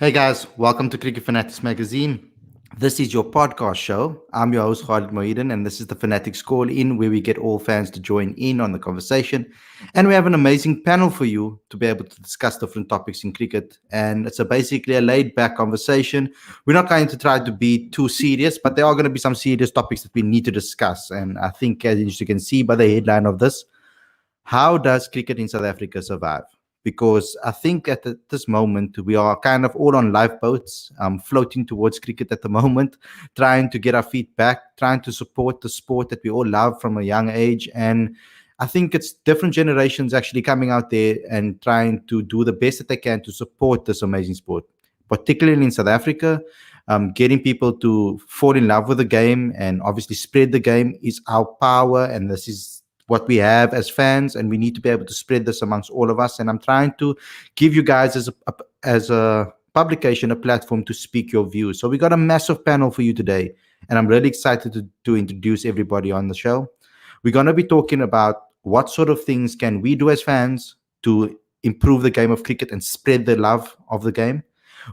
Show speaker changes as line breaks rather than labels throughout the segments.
Hey guys, welcome to Cricket Fanatics Magazine. This is your podcast show. I'm your host Khalid Mohidin, and this is the Fanatics Call In, where we get all fans to join in on the conversation. And we have an amazing panel for you to be able to discuss different topics in cricket. And it's basically a laid back conversation. We're not going to try to be too serious, but there are going to be some serious topics that we need to discuss. And I think, as you can see by the headline of this, how does cricket in South Africa survive? Because I think at this moment we are kind of all on lifeboats, floating towards cricket at the moment, trying to get our feet back, trying to support the sport that we all love from a young age. And I think it's different generations actually coming out there and trying to do the best that they can to support this amazing sport, particularly in South Africa. Getting people to fall in love with the game and obviously spread the game is our power, and this is what we have as fans, and we need to be able to spread this amongst all of us. And I'm trying to give you guys as a publication a platform to speak your views. So we got a massive panel for you today, and I'm really excited to introduce everybody on the show. We're going to be talking about what sort of things can we do as fans to improve the game of cricket and spread the love of the game.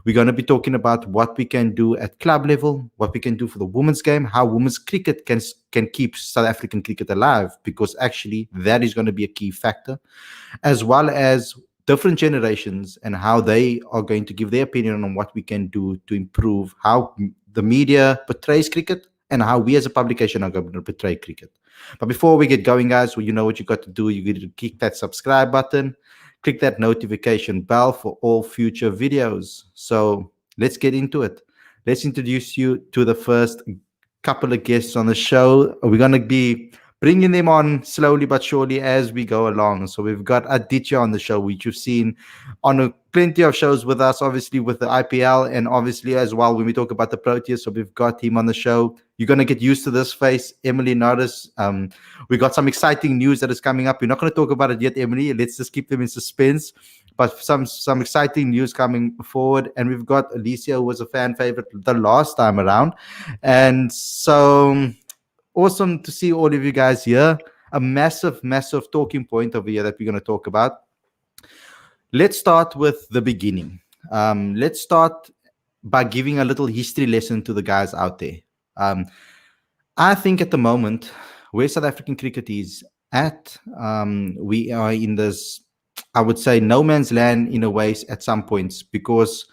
We're going to be talking about what we can do at club level, what we can do for the women's game, how women's cricket can keep South African cricket alive, because actually that is going to be a key factor, as well as different generations and how they are going to give their opinion on what we can do to improve how the media portrays cricket and how we as a publication are going to portray cricket. But before we get going, guys, well, you know what you got to do. You got to click that subscribe button, click that notification bell for all future videos. So let's get into it. Let's introduce you to the first couple of guests on the show. We're going to be bringing them on slowly but surely as we go along. So we've got Aditya on the show, which you've seen on plenty of shows with us, obviously with the IPL, and obviously as well when we talk about the Proteas. So we've got him on the show. You're going to get used to this face, Emily Norris. We got some exciting news that is coming up. We're not going to talk about it yet, Emily. Let's just keep them in suspense. But some exciting news coming forward. And we've got Alicia, who was a fan favorite the last time around. And so awesome to see all of you guys here. A massive, massive talking point over here that we're going to talk about. Let's start with the beginning. Let's start by giving a little history lesson to the guys out there. I think at the moment, where South African cricket is at, we are in this, I would say, no man's land in a way at some points, because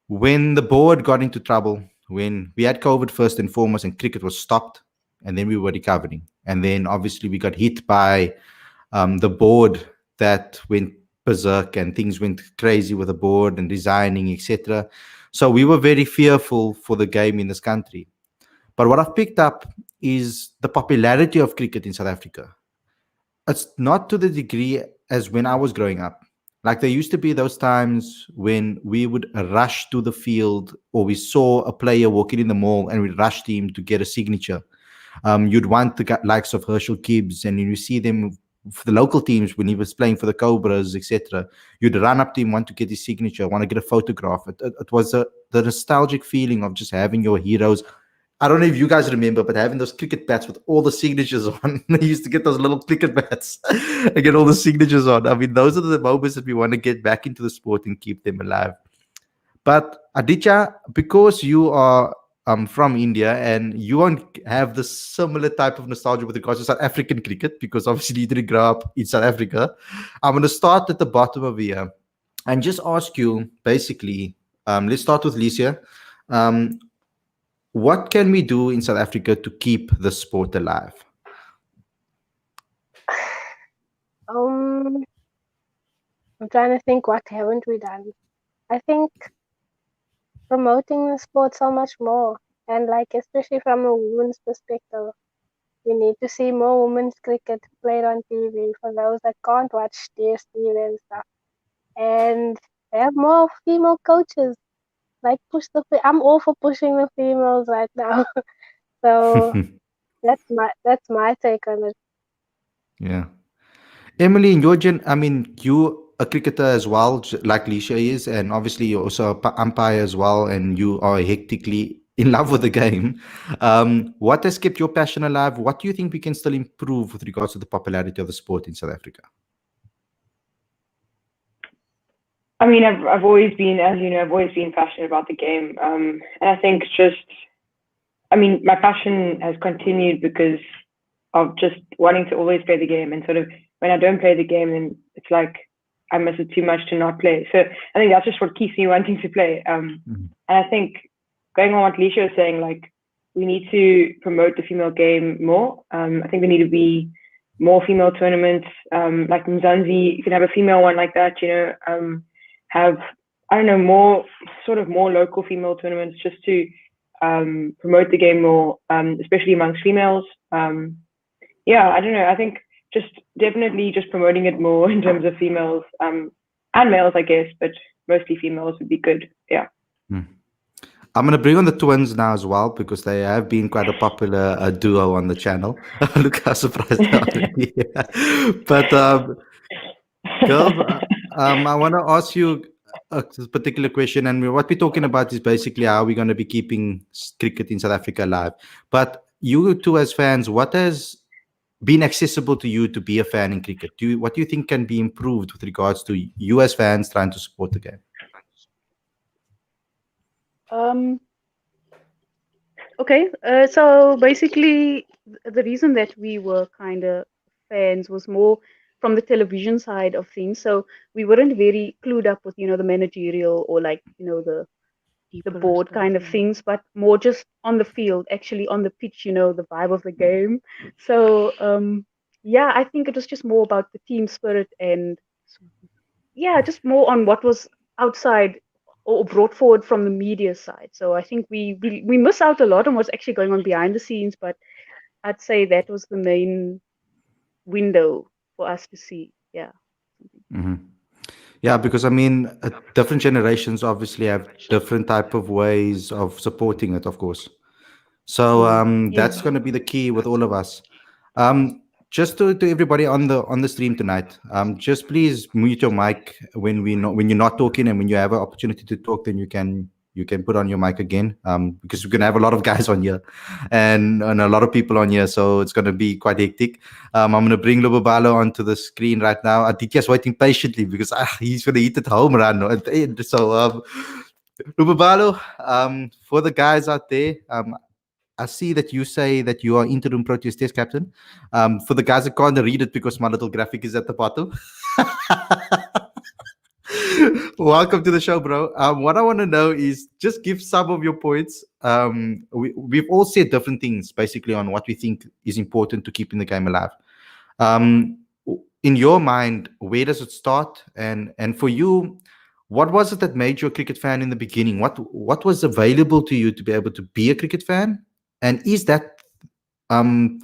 when the board got into trouble, when we had COVID first and foremost and cricket was stopped, and then we were recovering. And then obviously we got hit by the board that went berserk and things went crazy with the board and resigning, etc. So we were very fearful for the game in this country. But what I've picked up is the popularity of cricket in South Africa. It's not to the degree as when I was growing up. Like there used to be those times when we would rush to the field, or we saw a player walking in the mall and we'd rush to him to get a signature. You'd want the likes of Herschel Gibbs, and you see them for the local teams when he was playing for the Cobras, etc. You'd run up to him, want to get his signature, want to get a photograph. It was the nostalgic feeling of just having your heroes. I don't know if you guys remember, but having those cricket bats with all the signatures on. You used to get those little cricket bats and get all the signatures on. I mean, those are the moments that we want to get back into the sport and keep them alive. But Aditya, because you are from India and you won't have the similar type of nostalgia with regards to South African cricket, because obviously you didn't grow up in South Africa, I'm going to start at the bottom of here and just ask you basically, let's start with Licia. What can we do in South Africa to keep the sport alive?
I'm trying to think, what haven't we done? I think promoting the sport so much more, and like especially from a woman's perspective, we need to see more women's cricket played on TV for those that can't watch DSTV and stuff, and have more female coaches. Like I'm all for pushing the females right now. So that's my take on it.
Yeah. Emily, in your I mean, you a cricketer as well, like Lisha is, and obviously you're also a umpire as well, and you are hectically in love with the game. What has kept your passion alive? What do you think we can still improve with regards to the popularity of the sport in South Africa?
I mean, I've always been, as you know, I've always been passionate about the game, and I think I mean, my passion has continued because of just wanting to always play the game, and sort of when I don't play the game, then it's like I miss it too much to not play. So I think that's just what keeps me wanting to play. And I think going on what Lisha was saying, like we need to promote the female game more. I think there need to be more female tournaments, like in Mzansi, you can have a female one like that, you know, have, I don't know, more local female tournaments just to promote the game more, especially amongst females. Yeah, I don't know. I think just definitely just promoting it more in terms of females, and males, I guess, but mostly females would be good. Yeah.
I'm going to bring on the twins now as well because they have been quite a popular duo on the channel. Look how surprised they are already. But girls, I want to ask you a particular question, and what we're talking about is basically how we're going to be keeping cricket in South Africa alive. But you two, as fans, what has been accessible to you to be a fan in cricket? What do you think can be improved with regards to you as fans trying to support the game?
Okay, so basically, the reason that we were kind of fans was more from the television side of things. So we weren't very clued up with, the managerial or like, the board kind of things, but more just on the field, actually on the pitch, the vibe of the game. So yeah, I think it was just more about the team spirit and yeah, just more on what was outside or brought forward from the media side. So I think we miss out a lot on what's actually going on behind the scenes, but I'd say that was the main window for us to see. Yeah.
Mm-hmm. Yeah, because I mean, different generations obviously have different type of ways of supporting it, of course. So that's going to be the key with all of us. Just to everybody on the stream tonight, just please mute your mic when you're not talking, and when you have an opportunity to talk, then you can put on your mic again, because we're going to have a lot of guys on here and a lot of people on here, so it's going to be quite hectic. I'm going to bring Lubabalo onto the screen right now. Aditya's waiting patiently because he's going to hit it home run at the end. So Lubabalo, for the guys out there, I see that you say that you are interim Proteas test captain. For the guys that can't read it because my little graphic is at the bottom. Welcome to the show, bro. What I want to know is just give some of your points. We've all said different things basically on what we think is important to keeping the game alive. In your mind, where does it start? And for you, what was it that made you a cricket fan in the beginning? What was available to you to be able to be a cricket fan? And is that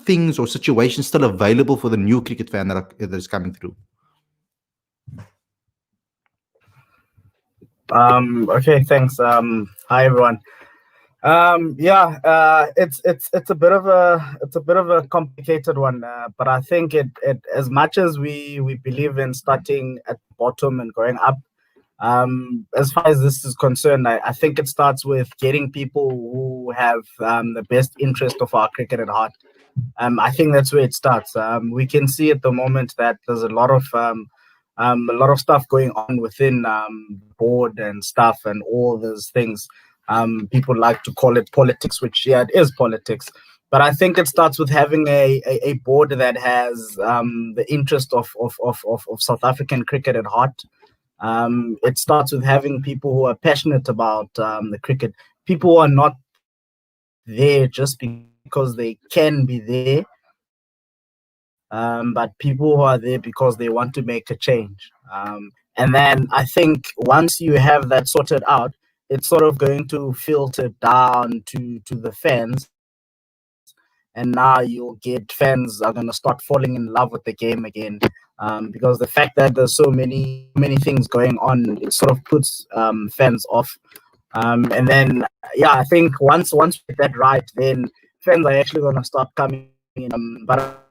things or situations still available for the new cricket fan that is coming through?
Okay, thanks. Hi everyone. It's a bit of a complicated one, but I think it as much as we believe in starting at the bottom and going up, as far as this is concerned, I think it starts with getting people who have the best interest of our cricket at heart. I think that's where it starts. We can see at the moment that there's a lot of stuff going on within board and stuff and all those things. People like to call it politics, which it is politics. But I think it starts with having a board that has the interest of South African cricket at heart. It starts with having people who are passionate about the cricket, people who are not there just because they can be there, but people who are there because they want to make a change. And then I think once you have that sorted out, it's sort of going to filter down to the fans. And now you'll get fans are going to start falling in love with the game again, because the fact that there's so many things going on, it sort of puts fans off. And then, I think once we get that right, then fans are actually going to start coming in. But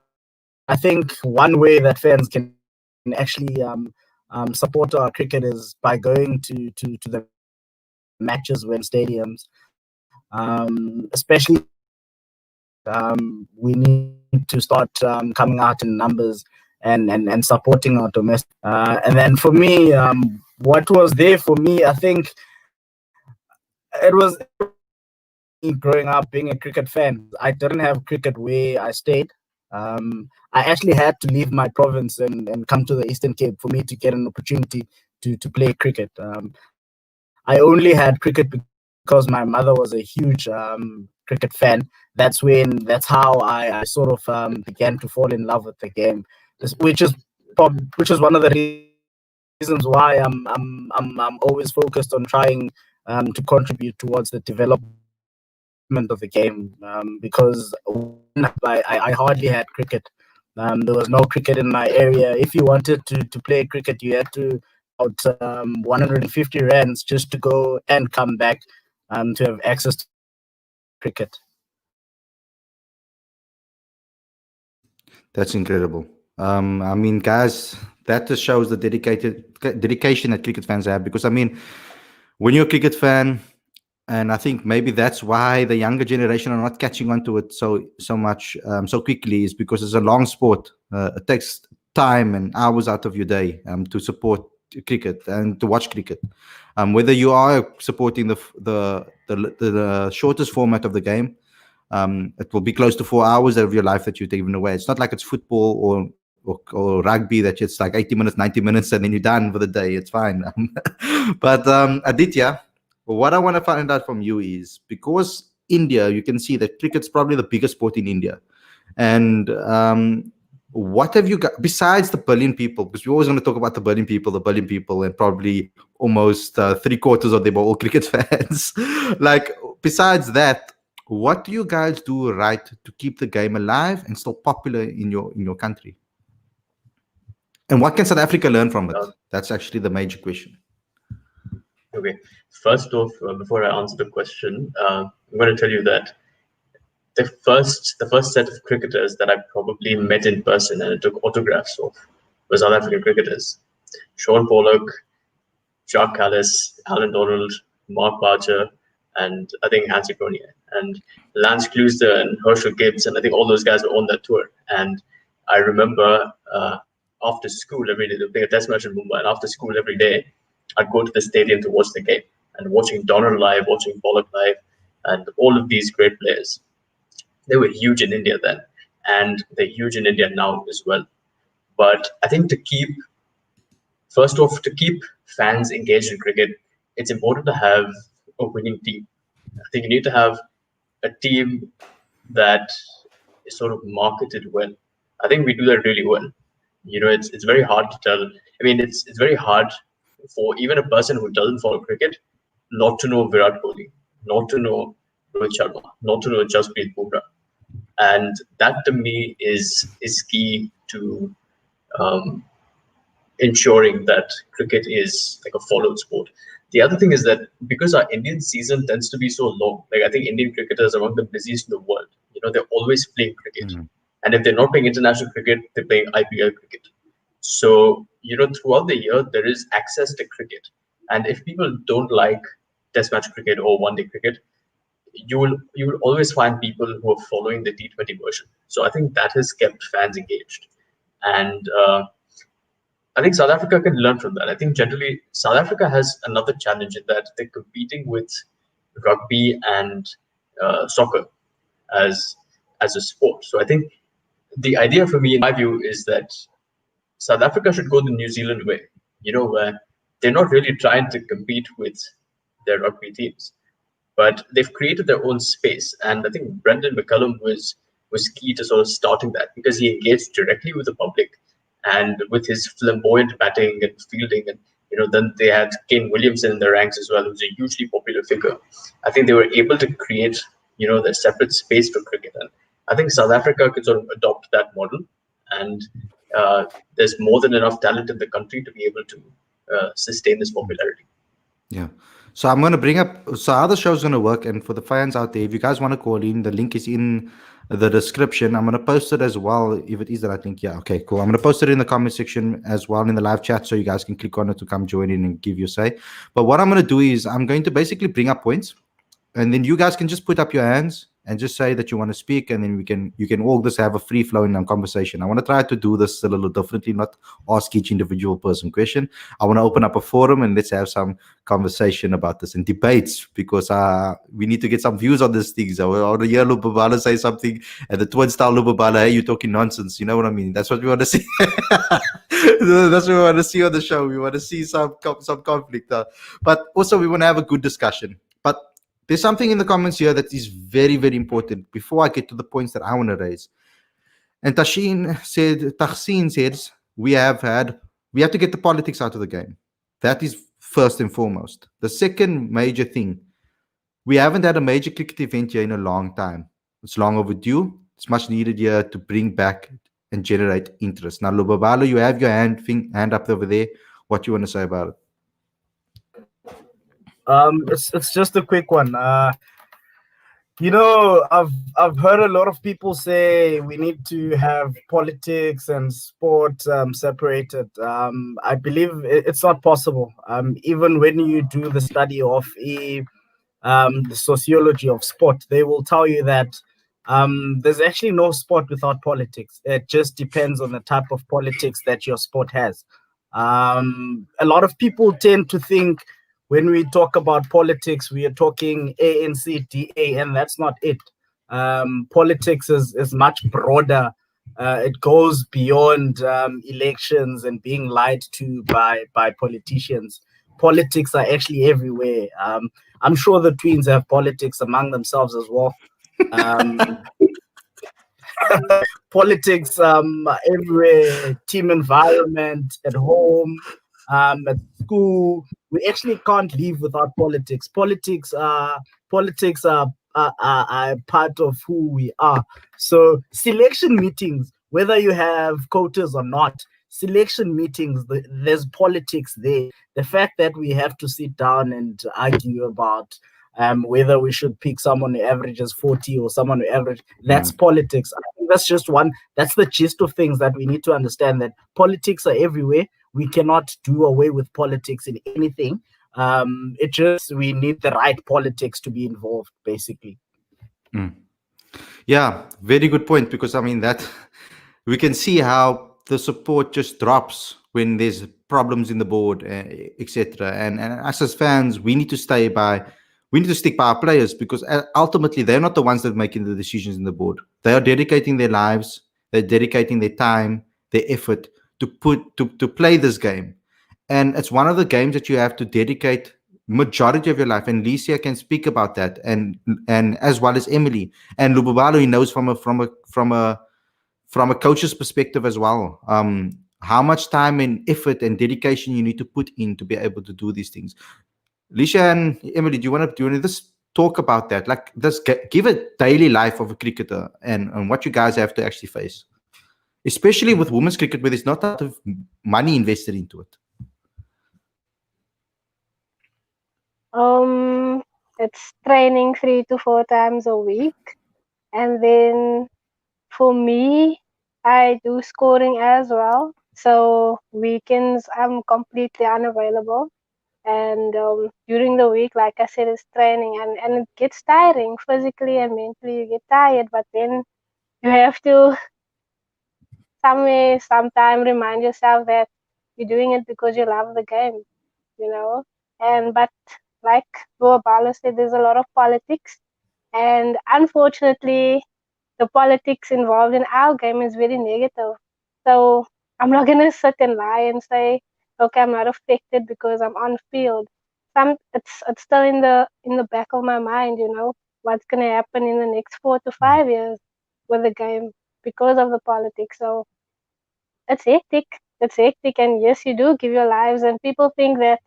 I think one way that fans can actually support our cricket is by going to the matches when stadiums, especially. We need to start coming out in numbers and supporting our domestic. And then for me, what was there for me, I think it was growing up being a cricket fan. I didn't have cricket where I stayed. I actually had to leave my province and come to the Eastern Cape for me to get an opportunity to play cricket. I only had cricket because my mother was a huge cricket fan. That's how I sort of began to fall in love with the game, which is one of the reasons why I'm always focused on trying to contribute towards the development of the game, because I hardly had cricket. There was no cricket in my area. If you wanted to play cricket, you had to out 150 rands just to go and come back to have access to cricket.
That's incredible. I mean, guys, that just shows the dedication that cricket fans have. Because I mean, when you're a cricket fan, and I think maybe that's why the younger generation are not catching on to it so much so quickly, is because it's a long sport. It takes time and hours out of your day to support cricket and to watch cricket. Whether you are supporting the shortest format of the game, it will be close to 4 hours of your life that you're taking away. It's not like it's football or rugby that it's like 80 minutes, 90 minutes, and then you're done for the day. It's fine. But Aditya, what I want to find out from you is, because India, you can see that cricket's probably the biggest sport in India. And what have you got besides the billion people? Because we're always going to talk about the billion people, and probably almost 3/4 of them are all cricket fans. Like, besides that, what do you guys do right to keep the game alive and still popular in your country? And what can South Africa learn from it? That's actually the major question.
Okay, first off, before I answer the question, I'm going to tell you that the first set of cricketers that I probably met in person and took autographs of were South African cricketers. Sean Pollock, Jacques Callis, Alan Donald, Mark Parcher, and I think Hansie Cronje, and Lance Kluster and Herschel Gibbs, and I think all those guys were on that tour. And I remember after school every day, they were playing a test match in Mumbai, and after school every day, I'd go to the stadium to watch the game, and watching Donald live, watching Pollock live, and all of these great players. They were huge in India then, and they're huge in India now as well. But I think to keep fans engaged in cricket, it's important to have a winning team. I think you need to have a team that is sort of marketed well. I think we do that really well. You know, it's very hard to tell. I mean, it's very hard for even a person who doesn't follow cricket not to know Virat Kohli, not to know Rohit Sharma, not to know Jasprit Bumrah. And that to me is key to ensuring that cricket is like a followed sport. The other thing is that because our Indian season tends to be so long, like I think Indian cricketers are among the busiest in the world. You know, they're always playing cricket. Mm-hmm. And if they're not playing international cricket, they're playing IPL cricket. So, you know, throughout the year, there is access to cricket. And if people don't like test match cricket or one-day cricket, you will always find people who are following the T20 version. So I think that has kept fans engaged. And I think South Africa can learn from that. I think generally South Africa has another challenge in that they're competing with rugby and soccer as a sport. So I think the idea for me, in my view, is that South Africa should go the New Zealand way, you know, where they're not really trying to compete with their rugby teams, but they've created their own space. And I think Brendan McCullum was key to sort of starting that, because he engaged directly with the public and with his flamboyant batting and fielding. And, you know, then they had Kane Williamson in the ranks as well, who's a hugely popular figure. I think they were able to create, you know, their separate space for cricket. And I think South Africa could sort of adopt that model. And there's more than enough talent in the country to be able to sustain this popularity.
Yeah. So I'm going to bring up, so how the show is going to work. And for the fans out there, if you guys want to call in, the link is in the description. I'm going to post it as well. If it is that I think, yeah, okay, cool. I'm going to post it in the comment section as well in the live chat, so you guys can click on it to come join in and give your say. But what I'm going to do is I'm going to basically bring up points, and then you guys can just put up your hands and just say that you want to speak, and then you can all just have a free flowing conversation. I want to try to do this a little differently, not ask each individual person question. I want to open up a forum and let's have some conversation about this and debates, because we need to get some views on these things. I want to hear Lubabala say something, and the twin style Lubabala, hey, you're talking nonsense. You know what I mean? That's what we want to see. That's what we want to see on the show. We want to see some conflict, but also we want to have a good discussion. But there's something in the comments here that is very, very important before I get to the points that I want to raise. And Tahsin says we have to get the politics out of the game. That is first and foremost. The second major thing, we haven't had a major cricket event here in a long time. It's long overdue. It's much needed here to bring back and generate interest. Now, Lubabalo, you have your hand up over there. What do you want to say about it?
It's just a quick one. You know, I've heard a lot of people say we need to have politics and sport separated. I believe it's not possible. Even when you do the study of the sociology of sport, they will tell you that there's actually no sport without politics. It just depends on the type of politics that your sport has. A lot of people tend to think when we talk about politics, we are talking ANC, DA, and that's not it. Politics is much broader. It goes beyond elections and being lied to by politicians. Politics are actually everywhere. I'm sure the Twins have politics among themselves as well. Politics everywhere, team environment, at home, at school. We actually can't live without politics. Politics are part of who we are. So selection meetings, whether you have quotas or not, selection meetings, there's politics there. The fact that we have to sit down and argue about whether we should pick someone who averages 40 or someone who that's politics. I think that's the gist of things that we need to understand, that politics are everywhere. We cannot do away with politics in anything. We need the right politics to be involved, basically.
Yeah, very good point, because I mean that we can see how the support just drops when there's problems in the board, etc. And us as fans, we need to stick by our players, because ultimately they're not the ones that are making the decisions in the board. They are dedicating their lives, they're dedicating their time, their effort to play this game. And it's one of the games that you have to dedicate majority of your life. And Licia can speak about that, and as well as Emily and Lubabalo, he knows from a coach's perspective as well, how much time and effort and dedication you need to put in to be able to do these things. Licia and Emily, do you want to just talk about that? Like, just give a daily life of a cricketer and what you guys have to actually face, especially with women's cricket, where there's not a lot of money invested into it.
It's training 3 to 4 times a week, and then for me, I do scoring as well. So weekends I'm completely unavailable, and during the week, like I said, it's training, and it gets tiring physically and mentally. You get tired, but then you have to sometime remind yourself that you're doing it because you love the game, you know. But like Lubabalo said, there's a lot of politics, and unfortunately, the politics involved in our game is very negative. So I'm not gonna sit and lie and say, okay, I'm not affected because I'm on field. It's still in the back of my mind, you know, what's gonna happen in the next 4 to 5 years with the game because of the politics. So it's hectic. It's hectic, and yes, you do give your lives, and people think that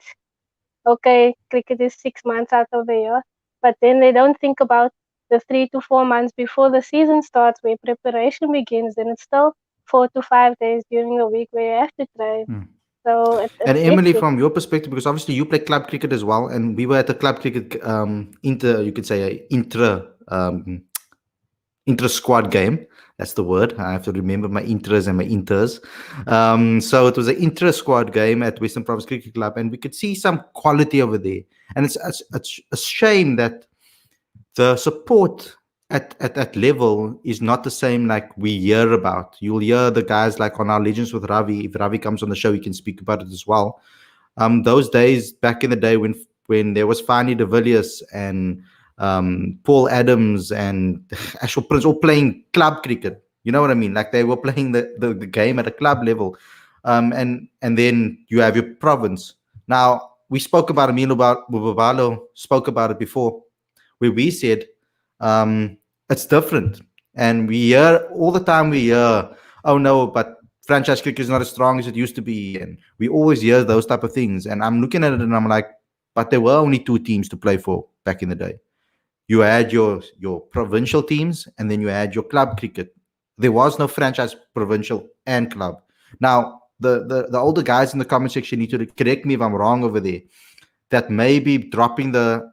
okay, cricket is 6 months out of the year, but then they don't think about the 3 to 4 months before the season starts, where preparation begins. Then it's still 4 to 5 days during the week where you have to train. So it's
Emily,
hectic.
from your perspective, because obviously you play club cricket as well, and we were at the club cricket inter squad game. That's the word. I have to remember my intras and my inters. So it was an intra squad game at Western Province Cricket Club, and we could see some quality over there. And it's a shame that the support at that level is not the same like we hear about. You'll hear the guys like on our Legends with Ravi. If Ravi comes on the show, he can speak about it as well. Those days back in the day when there was Fani de Villiers and Paul Adams and Ashwell Prince all playing club cricket. You know what I mean? Like they were playing the game at a club level. And then you have your province. Now we spoke about Emilio Bubalo, spoke about it before, where we said it's different. And we hear all the time, we hear, oh no, but franchise cricket is not as strong as it used to be. And we always hear those type of things. And I'm looking at it and I'm like, but there were only two teams to play for back in the day. You had your provincial teams and then you had your club cricket. There was no franchise, provincial, and club. Now, the older guys in the comment section need to correct me if I'm wrong over there. That maybe dropping the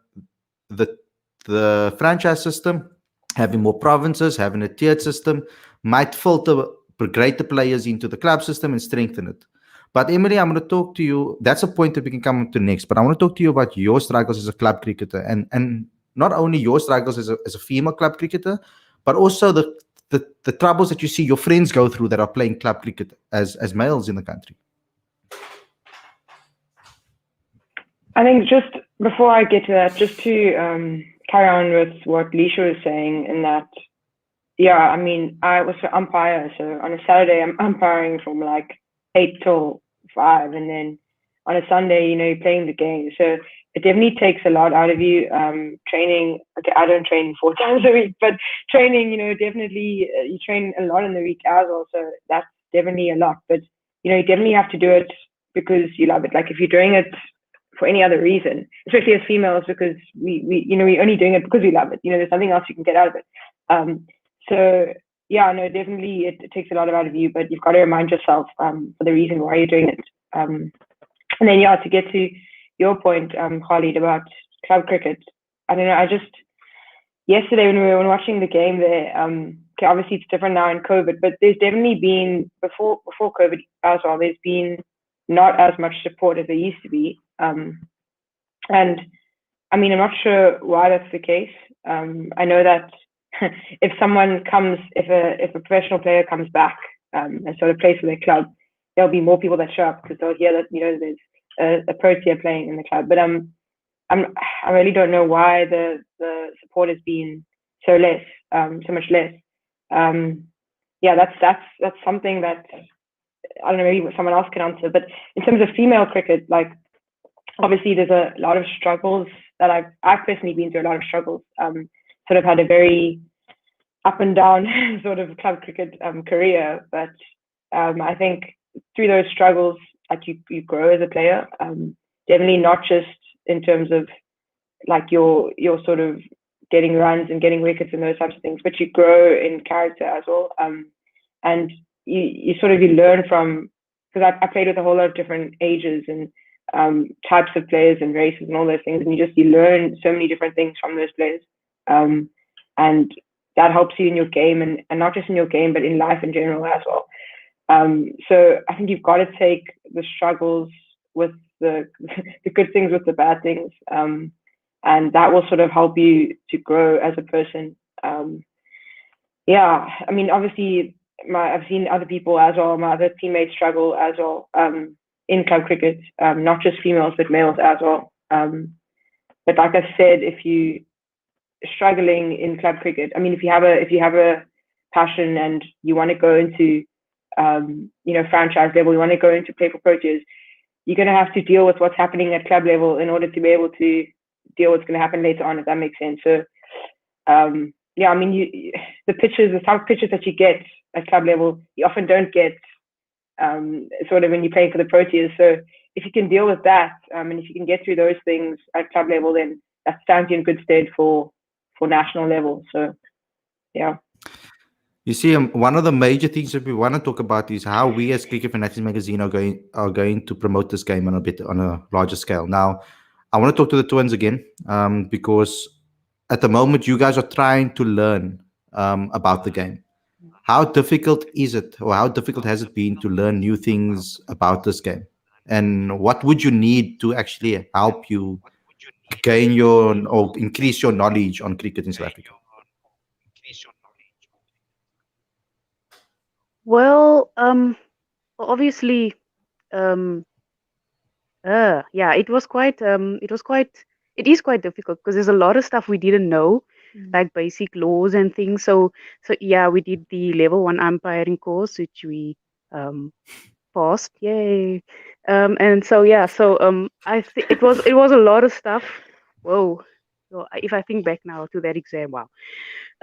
the franchise system, having more provinces, having a tiered system, might filter greater players into the club system and strengthen it. But Emily, I'm going to talk to you. That's a point that we can come to next. But I want to talk to you about your struggles as a club cricketer, and not only your struggles as a female club cricketer, but also the troubles that you see your friends go through that are playing club cricket as males in the country.
I think just before I get to that, just to carry on with what Leisha was saying, in that, yeah, I mean, I was an umpire, so on a Saturday I'm umpiring from like 8 till 5, and then on a Sunday, you know, you're playing the game. So it definitely takes a lot out of you. Training, okay, I don't train 4 times a week, but training, you know, definitely you train a lot in the week as well. So that's definitely a lot. But you know, you definitely have to do it because you love it. Like if you're doing it for any other reason, especially as females, because we you know, we're only doing it because we love it. You know, there's nothing else you can get out of it. So yeah, no, definitely it takes a lot out of you, but you've got to remind yourself for the reason why you're doing it. And then yeah, to get to your point, Khalid, about club cricket, I don't know, I just yesterday when we were watching the game there, okay, obviously it's different now in COVID, but there's definitely been before COVID as well, there's been not as much support as there used to be. And I mean, I'm not sure why that's the case. I know that if a professional player comes back and sort of plays for their club, there'll be more people that show up because they'll hear that, you know, there's a pro tier playing in the club. But I really don't know why the support has been so much less. Yeah, that's something that I don't know, maybe someone else can answer. But in terms of female cricket, like obviously there's a lot of struggles that I've personally been through a lot of struggles. Sort of had a very up and down sort of club cricket career, but I think through those struggles, like you grow as a player. Definitely not just in terms of like your sort of getting runs and getting wickets and those types of things, but you grow in character as well. And you learn from, because I played with a whole lot of different ages and types of players and races and all those things, and you learn so many different things from those players. And that helps you in your game, and not just in your game, but in life in general as well. So I think you've got to take the struggles with the good things with the bad things, and that will sort of help you to grow as a person. Yeah, I mean, obviously, I've seen other people as well, my other teammates struggle as well in club cricket, not just females but males as well. But like I said, if you struggling in club cricket, I mean, if you have a passion and you want to go into franchise level, you want to go into play for Proteas, you're going to have to deal with what's happening at club level in order to be able to deal with what's going to happen later on, if that makes sense. So yeah, I mean, the type of pitches that you get at club level, you often don't get sort of when you're playing for the Proteas. So if you can deal with that, and if you can get through those things at club level, then that stands you in good stead for national level. So yeah.
You see, one of the major things that we want to talk about is how we as Cricket Fanatics Magazine are going to promote this game on a larger scale. Now, I want to talk to the twins again because at the moment you guys are trying to learn about the game. How difficult is it, or how difficult has it been to learn new things about this game? And what would you need to actually help you gain or increase your knowledge on cricket in South Africa?
Well, obviously, um, yeah, it is quite difficult because there's a lot of stuff we didn't know, like basic laws and things. So yeah, we did the level one umpiring course, which we um passed. Yay. And so yeah, so I think it was a lot of stuff. Whoa. So if I think back now to that exam, wow.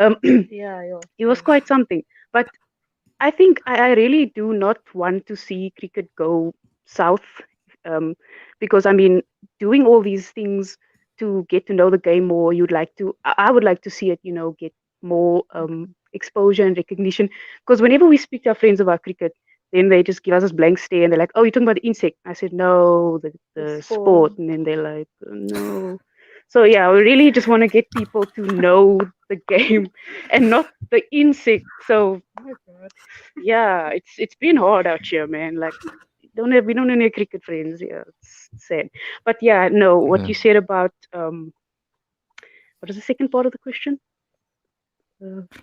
Yeah, yeah.
It was quite something. But I think I really do not want to see cricket go south, um, because I mean, doing all these things to get to know the game more, I would like to see it, get more exposure and recognition. Because whenever we speak to our friends about cricket, then they just give us this blank stare and they're like, "Oh, you're talking about the insect." I said, "No, the sport," and then they're like, "No." So yeah, we really just want to get people to know the game and not the insect. So yeah, it's been hard out here, man. Like we don't have any cricket friends. Yeah, it's sad. But yeah, no, what
Yeah.
you said about what is the second part of the question?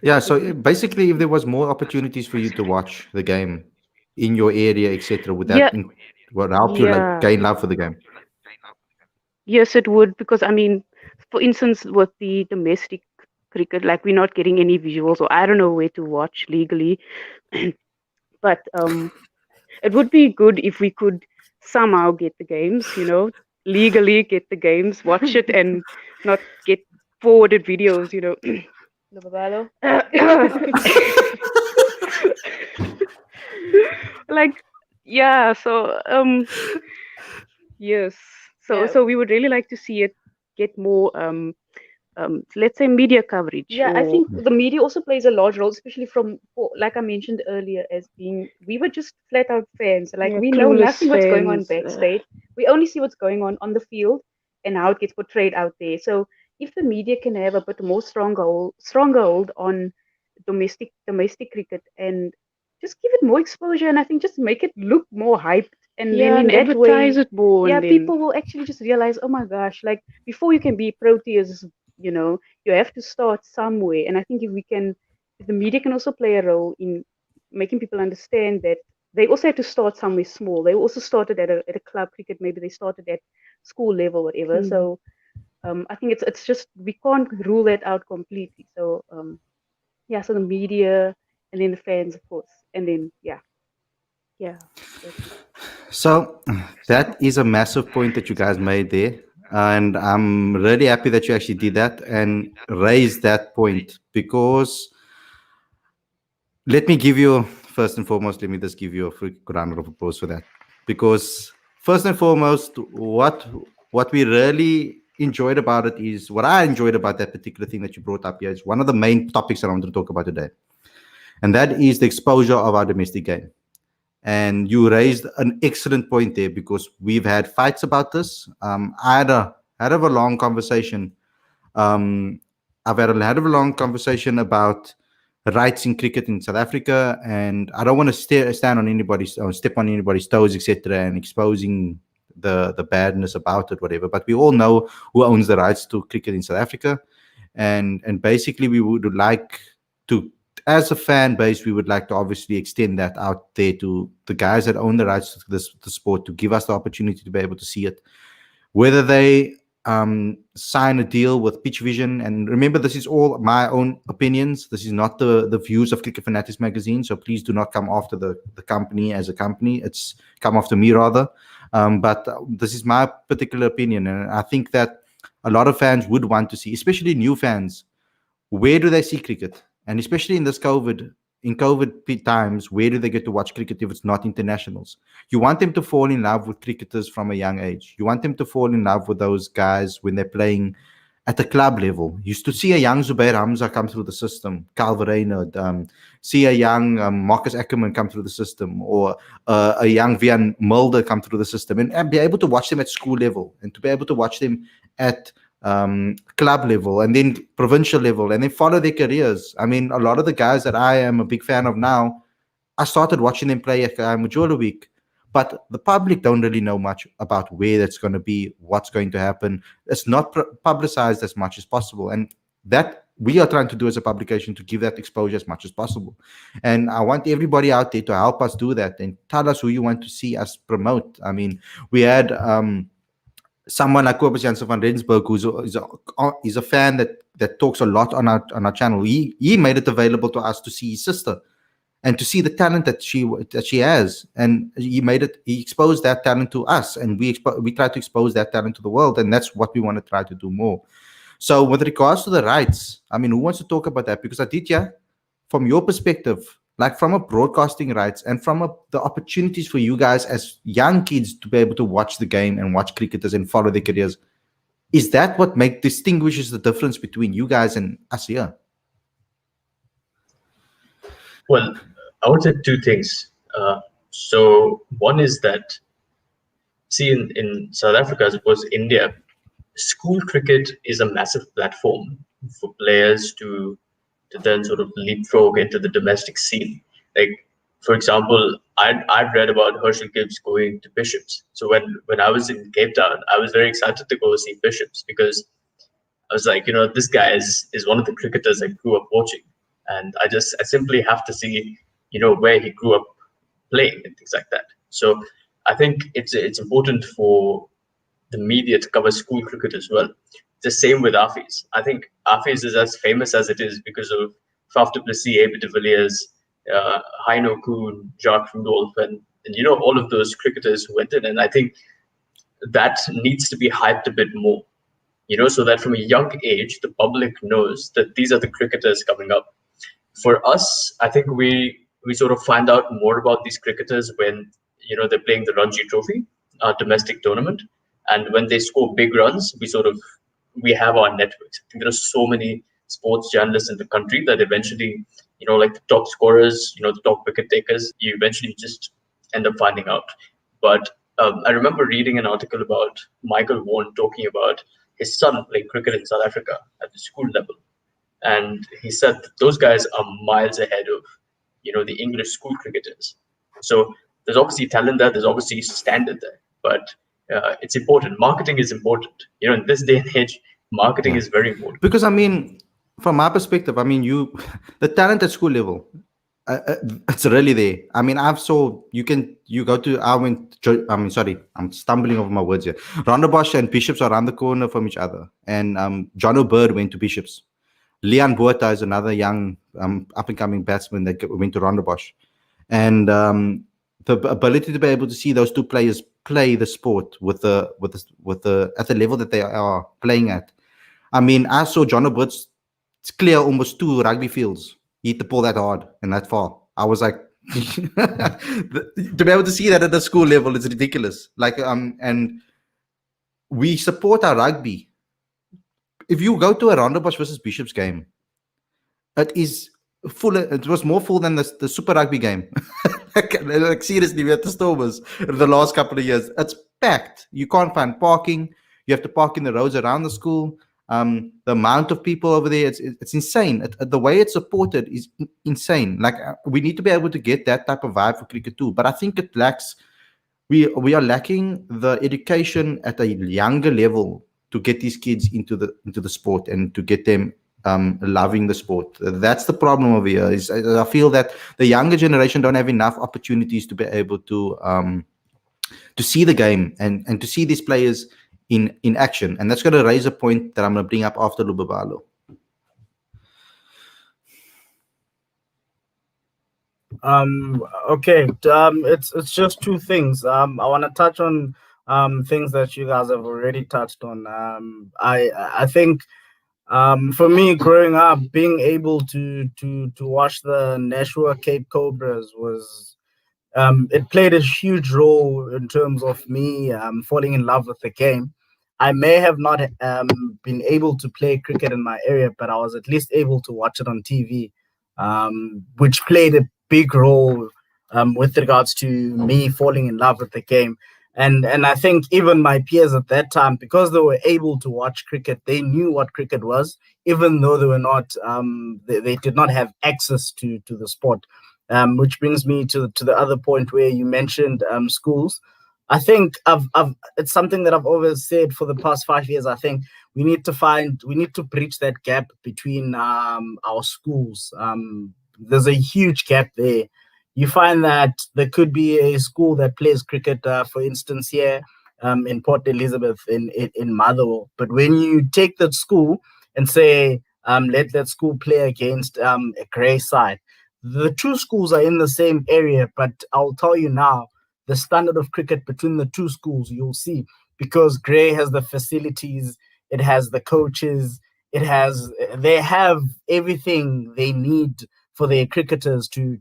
Yeah, so basically, if there was more opportunities for you to watch the game in your area, etc.,
Yeah,
would help you like
yeah.
gain love for the game?
Yes, it would, because I mean, for instance, with the domestic cricket, like we're not getting any visuals, or I don't know where to watch legally. But it would be good if we could somehow get the games, legally get the games, watch it, and not get forwarded videos. Like, yeah, so yes, so we would really like to see it get more let's say media coverage. Yeah, I think the media also plays a large role, especially like I mentioned earlier, as being we were just flat out fans. Like
Yeah,
we know
clueless
nothing what's going on
fans.
backstage. We only see what's going on the field and how it gets portrayed out there. So if the media can have a bit more stronger hold on domestic cricket and just give it more exposure, and I think just make it look more hyped, and
Yeah,
then in
and
that way,
advertise it more,
yeah,
and then
people will actually just realize, oh my gosh, like before you can be Proteas, you have to start somewhere. And I think if the media can also play a role in making people understand that they also have to start somewhere small. They also started at a club cricket, maybe they started at school level, whatever. So I think it's just we can't rule that out completely. So yeah, so the media and then the fans, of course, and then yeah.
So that is a massive point that you guys made there. And I'm really happy that you actually did that and raised that point, because let me give you, first and foremost, let me just give you a freak round of applause for that. Because first and foremost, what we really enjoyed about it is, what I enjoyed about that particular thing that you brought up here is one of the main topics that I wanted to talk about today. And that is the exposure of our domestic game. And you raised an excellent point there, because we've had fights about this. I had a long conversation. Um, I've had a long conversation about rights in cricket in South Africa, and I don't want to stand on anybody's or step on anybody's toes, etc., and exposing the badness about it, whatever. But we all know who owns the rights to cricket in South Africa, and basically we would like to, as a fan base, we would like to obviously extend that out there to the guys that own the rights to the sport, to give us the opportunity to be able to see it, whether they sign a deal with Pitch Vision. And remember, this is all my own opinions. This is not the views of Cricket Fanatics magazine. So please do not come after the company as a company. It's come after me rather. But this is my particular opinion. And I think that a lot of fans would want to see, especially new fans, where do they see cricket? And especially in this COVID times, where do they get to watch cricket if it's not internationals? You want them to fall in love with cricketers from a young age. You want them to fall in love with those guys when they're playing at the club level. You used to see a young Zubair Hamza come through the system, Carl Verreynard, see a young Marcus Ackerman come through the system, or a young Vian Mulder come through the system, and be able to watch them at school level, and to be able to watch them at club level, and then provincial level, and then follow their careers. I mean, a lot of the guys that I am a big fan of now, I started watching them play at Mujolo Week, but the public don't really know much about where that's going to be, what's going to happen. It's not publicized as much as possible, and that we are trying to do as a publication to give that exposure as much as possible. And I want everybody out there to help us do that and tell us who you want to see us promote. I mean, we had someone like Kobus Jansen van Rensburg, he's a fan that talks a lot on our channel. He made it available to us to see his sister and to see the talent that she has, and he exposed that talent to us, and we try to expose that talent to the world, and that's what we want to try to do more. So with regards to the rights, I mean, who wants to talk about that? Because Aditya, from your perspective, like from a broadcasting rights and from the opportunities for you guys as young kids to be able to watch the game and watch cricketers and follow their careers, is that what distinguishes the difference between you guys and us here?
Well, I would say two things. So one is that, see, in South Africa, as opposed to India, school cricket is a massive platform for players to then sort of leapfrog into the domestic scene. Like, for example, I'd read about Herschel Gibbs going to Bishops. So when I was in Cape Town, I was very excited to go see Bishops because I was like, this guy is one of the cricketers I grew up watching. And I simply have to see, where he grew up playing and things like that. So I think it's important for the media to cover school cricket as well. The same with Hafiz. I think Hafiz is as famous as it is because of Faf du Plessis, AB de Villiers, Heino Kuhn, Jacques Rudolph, and all of those cricketers who went in. And I think that needs to be hyped a bit more, so that from a young age, the public knows that these are the cricketers coming up. For us, I think we sort of find out more about these cricketers when, they're playing the Ranji Trophy, our domestic tournament. And when they score big runs, we have our networks. I think there are so many sports journalists in the country that eventually, like the top scorers, the top wicket takers, you eventually just end up finding out. But I remember reading an article about Michael Vaughan talking about his son playing cricket in South Africa at the school level. And he said that those guys are miles ahead of, the English school cricketers. So there's obviously talent there, there's obviously standard there, but it's important. Marketing is important. In this day and age, marketing is very important.
Because I mean, from my perspective, I mean, the talent at school level, it's really there. I mean, I'm stumbling over my words here. Rondebosch and Bishops are around the corner from each other, and John O'Bird went to Bishops. Leon Botha is another young up-and-coming batsman that went to Rondebosch. And the ability to be able to see those two players play the sport with the at the level that they are playing at. I mean, I saw John O'Bird's clear almost 2 rugby fields. He hit the ball that hard and that far. I was like, to be able to see that at the school level is ridiculous. Like, and we support our rugby. If you go to a Rondebosch versus Bishops game, it is full. It was more full than the Super Rugby game. like seriously, we had the Stormers the last couple of years. It's packed. You can't find parking. You have to park in the roads around the school. The amount of people over there, it's insane. The way it's supported is insane. Like, we need to be able to get that type of vibe for cricket too. But I think it lacks. We are lacking the education at a younger level to get these kids into the sport and to get them loving the sport. That's the problem over here. I feel that the younger generation don't have enough opportunities to be able to see the game and to see these players in action. And that's going to raise a point that I'm going to bring up after Lubabalo.
Okay. It's just 2 things. I want to touch on things that you guys have already touched on. I think for me, growing up, being able to watch the Nashua Cape Cobras was it played a huge role in terms of me falling in love with the game. I may have not been able to play cricket in my area, but I was at least able to watch it on TV, which played a big role with regards to me falling in love with the game. And I think even my peers at that time, because they were able to watch cricket, they knew what cricket was, even though they were not, they did not have access to the sport. Which brings me to the other point where you mentioned schools. I think it's something that I've always said for the past 5 years. I think we need to bridge that gap between our schools. There's a huge gap there. You find that there could be a school that plays cricket, for instance, here in Port Elizabeth in Motherwell. But when you take that school and say, let that school play against a grey side, the two schools are in the same area, but I'll tell you now, the standard of cricket between the two schools, you'll see, because Grey has the facilities, it has the coaches, they have everything they need for their cricketers to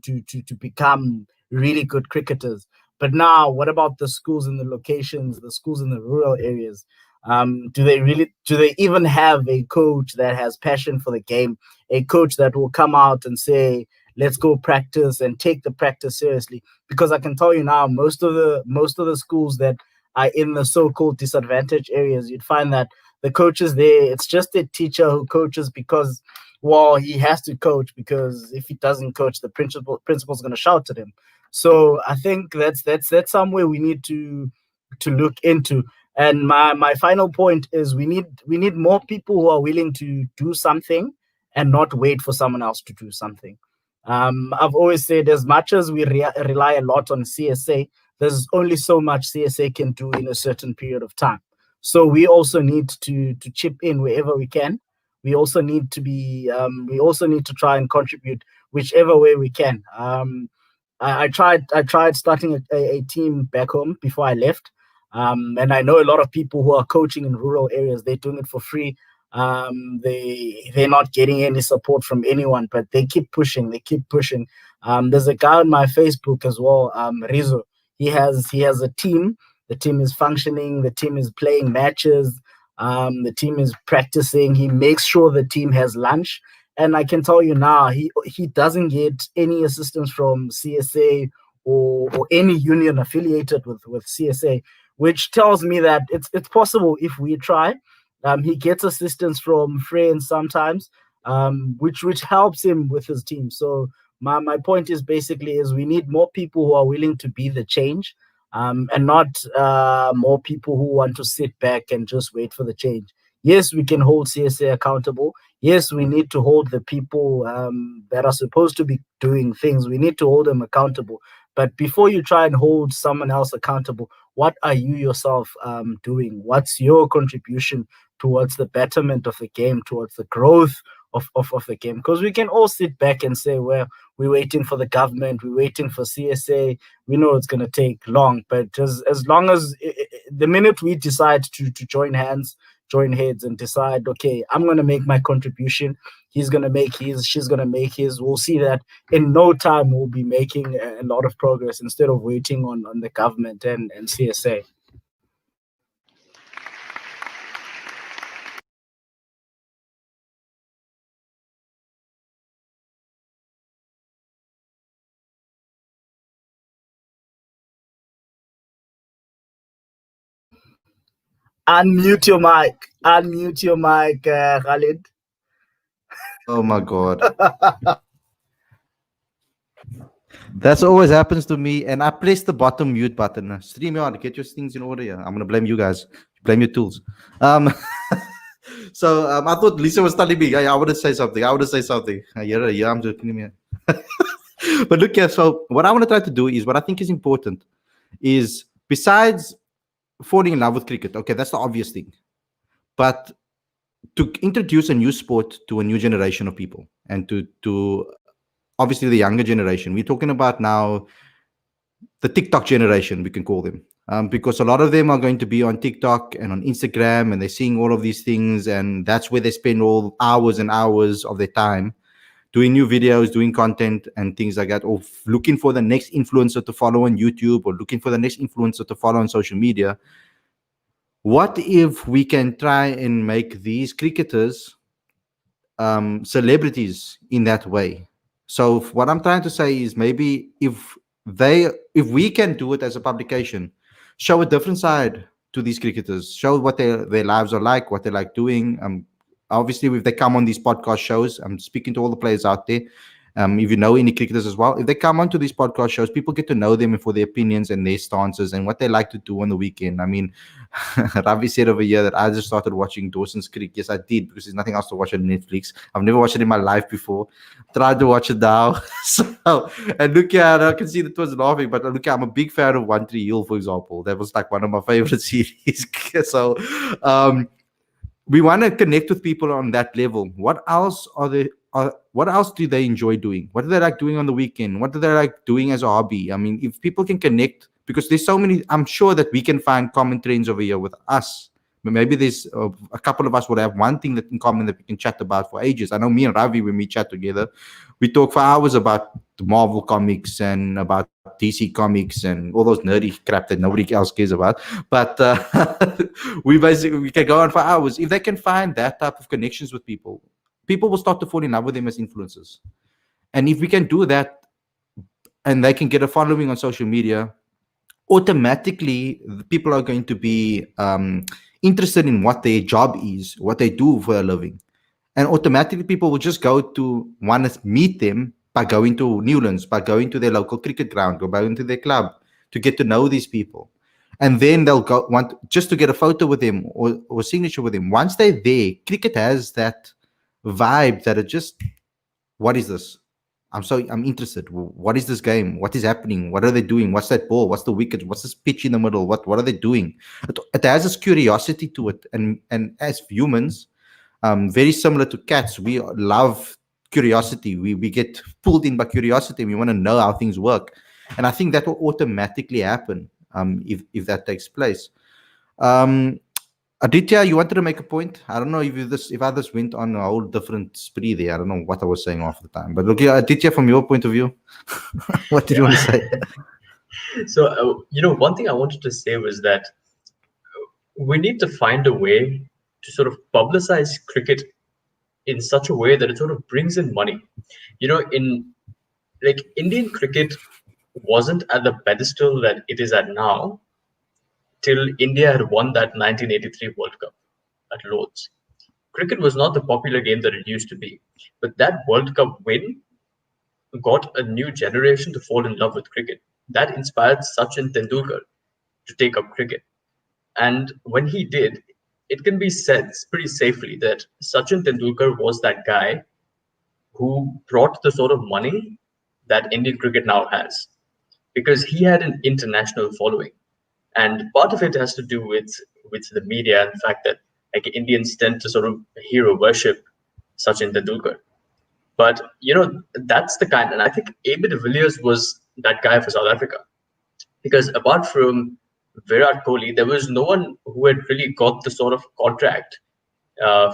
become really good cricketers. But now, what about the schools in the locations, the schools in the rural areas? Do they even have a coach that has passion for the game, a coach that will come out and say, let's go practice and take the practice seriously? Because I can tell you now, most of the schools that are in the so-called disadvantaged areas, you'd find that the coaches there, it's just a teacher who coaches because, well, he has to coach, because if he doesn't coach, the principal's going to shout at him. So I think that's somewhere we need to look into. And my final point is we need more people who are willing to do something and not wait for someone else to do something. I've always said, as much as we rely a lot on CSA, there's only so much CSA can do in a certain period of time. So we also need to chip in wherever we can. We also need to try and contribute whichever way we can. I tried starting a team back home before I left, and I know a lot of people who are coaching in rural areas. They're doing it for free. They're not getting any support from anyone, but they keep pushing. They keep pushing. There's a guy on my Facebook as well, Rizzo. He has a team. The team is functioning. The team is playing matches. The team is practicing. He makes sure the team has lunch. And I can tell you now, he doesn't get any assistance from CSA or any union affiliated with CSA, which tells me that it's possible if we try. He gets assistance from friends sometimes, which helps him with his team. So my point is basically is we need more people who are willing to be the change, and not more people who want to sit back and just wait for the change. Yes, we can hold CSA accountable. Yes, we need to hold the people that are supposed to be doing things. We need to hold them accountable. But before you try and hold someone else accountable, what are you yourself doing? What's your contribution towards the betterment of the game, towards the growth of the game? Because we can all sit back and say, well, we're waiting for the government, we're waiting for CSA, we know it's going to take long. But as long as the minute we decide to join hands, join heads and decide, okay, I'm going to make my contribution, he's going to make his, she's going to make his, we'll see that in no time we'll be making a lot of progress instead of waiting on the government and CSA. Unmute your mic. Unmute your mic, Khalid.
Oh my God. That's always happens to me. And I press the bottom mute button. StreamYard, get your things in order here. I'm going to blame you guys. Blame your tools. So I thought Lisa was telling me, I want to say something. I want to say something. Yeah, I'm joking here. But look here. So what I want to try to do is what I think is important is, besides falling in love with cricket, okay, that's the obvious thing. But to introduce a new sport to a new generation of people, and to obviously the younger generation. We're talking about now the TikTok generation, we can call them, because a lot of them are going to be on TikTok and on Instagram, and they're seeing all of these things, and that's where they spend all hours and hours of their time doing new videos, doing content and things like that, or looking for the next influencer to follow on YouTube, or looking for the next influencer to follow on social media. What if we can try and make these cricketers celebrities in that way? So what I'm trying to say is, maybe if we can do it as a publication, show a different side to these cricketers, show what their lives are like, what they like doing. Obviously, if they come on these podcast shows, I'm speaking to all the players out there, If you know any cricketers as well, if they come onto these podcast shows, people get to know them for their opinions and their stances and what they like to do on the weekend. I mean, Ravi said over here that I just started watching Dawson's Creek. Yes, I did, because there's nothing else to watch on Netflix. I've never watched it in my life before. Tried to watch it now. So, and look here, I can see that was laughing, but look here, I'm a big fan of One Tree Hill, for example. That was like one of my favorite series. So, we want to connect with people on that level. What else what else do they enjoy doing? What do they like doing on the weekend? What do they like doing as a hobby? I mean, if people can connect, because there's so many, I'm sure that we can find common trends over here with us. Maybe there's a couple of us would have one thing that in common that we can chat about for ages. I know me and Ravi, when we chat together, we talk for hours about the Marvel comics and about DC comics and all those nerdy crap that nobody else cares about. But we can go on for hours. If they can find that type of connections with people, people will start to fall in love with them as influencers. And if we can do that, and they can get a following on social media, automatically the people are going to be interested in what their job is, what they do for a living. And automatically people will just go to want to meet them by going to Newlands, by going to their local cricket ground, or by going to their club to get to know these people. And then they'll go want just to get a photo with them or signature with them. Once they're there, cricket has that vibe that it just, what is this? I'm interested. What is this game? What is happening? What are they doing? What's that ball? What's the wicket? What's this pitch in the middle? What are they doing? It has this curiosity to it. And as humans, very similar to cats, we love curiosity. We get pulled in by curiosity. We want to know how things work. And I think that will automatically happen if that takes place. Aditya, you wanted to make a point. I don't know if others went on a whole different spree there. I don't know what I was saying half the time. But look, Aditya, from your point of view, what did you want to say?
So, one thing I wanted to say was that we need to find a way to sort of publicize cricket in such a way that it sort of brings in money. In like Indian cricket wasn't at the pedestal that it is at now till India had won that 1983 World Cup at Lord's. Cricket was not the popular game that it used to be, but that World Cup win got a new generation to fall in love with cricket. That inspired Sachin Tendulkar to take up cricket. And when he did, it can be said pretty safely that Sachin Tendulkar was that guy who brought the sort of money that Indian cricket now has, because he had an international following. And part of it has to do with the media and the fact that like Indians tend to sort of hero worship Sachin Tendulkar. But that's the kind, and I think AB de Villiers was that guy for South Africa, because apart from Virat Kohli, there was no one who had really got the sort of contract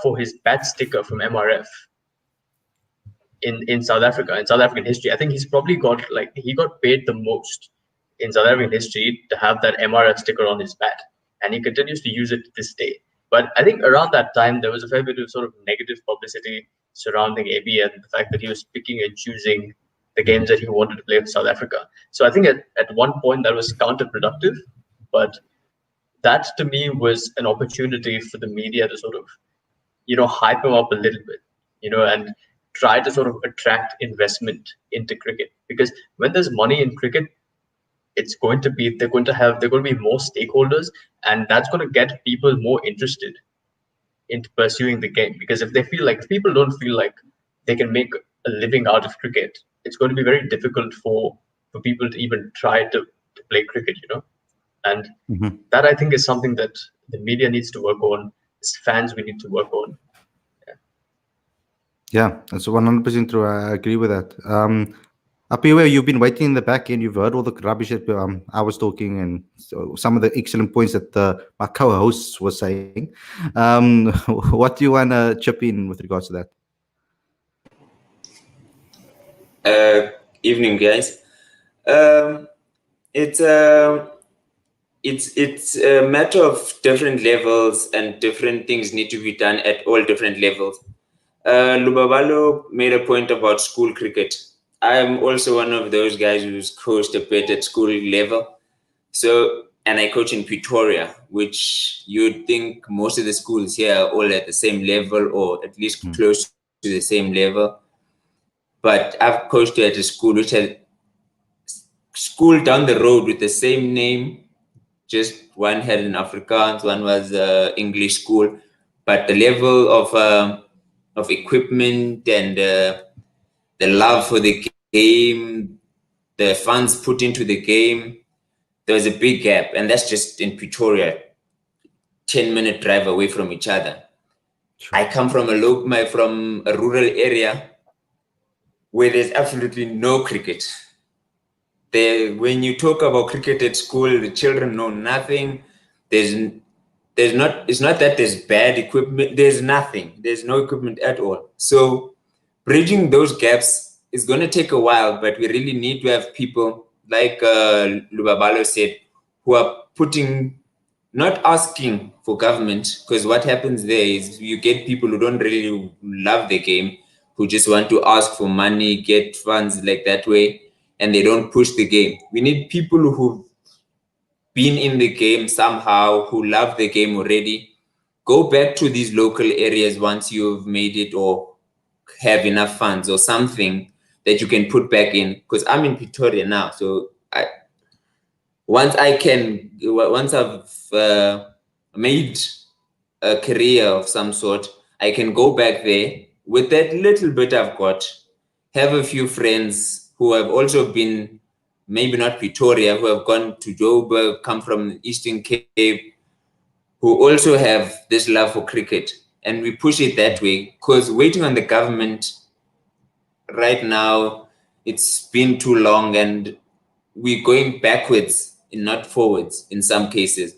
for his bat sticker from MRF in South Africa, in South African history. I think he's probably he got paid the most in South African history to have that MRF sticker on his bat, and he continues to use it to this day. But I think around that time, there was a fair bit of sort of negative publicity surrounding AB and the fact that he was picking and choosing the games that he wanted to play for South Africa. So I think at one point that was counterproductive, but that to me was an opportunity for the media to sort of, hype him up a little bit, and try to sort of attract investment into cricket. Because when there's money in cricket, they're going to be more stakeholders, and that's going to get people more interested into pursuing the game. Because if people don't feel like they can make a living out of cricket, it's going to be very difficult for people to even try to play cricket, and that I think is something that the media needs to work on. As fans, we need to work on.
Yeah, that's 100% true. I agree with that. Apiwe, you've been waiting in the back and you've heard all the rubbish that I was talking and some of the excellent points that my co-hosts were saying. What do you want to chip in with regards to
that? Evening, guys. It's a matter of different levels, and different things need to be done at all different levels. Lubabalo made a point about school cricket. I am also one of those guys who's coached a bit at school level. So, and I coach in Pretoria, which you'd think most of the schools here are all at the same level, or at least close to the same level. but I've coached at a school which had school down the road with the same name. Just one had an Afrikaans, one was English school, but the level of equipment and the love for the game, the funds put into the game, there was a big gap, and that's just in Pretoria, 10-minute drive away from each other.
Sure.
I come from from a rural area where there's absolutely no cricket. When you talk about cricket at school, the children know nothing. It's not that there's bad equipment. There's nothing. There's no equipment at all. So bridging those gaps is going to take a while, but we really need to have people like Lubabalo said, who are not asking for government, because what happens there is you get people who don't really love the game, who just want to ask for money, get funds like that way, and they don't push the game. We need people who've been in the game somehow, who love the game already. Go back to these local areas once you've made it or have enough funds or something that you can put back in. Because I'm in Pretoria now, so once I've made a career of some sort, I can go back there with that little bit I've got, have a few friends who have also been, maybe not Pretoria, who have gone to Joburg, come from Eastern Cape, who also have this love for cricket. And we push it that way, because waiting on the government right now, it's been too long and we're going backwards and not forwards in some cases.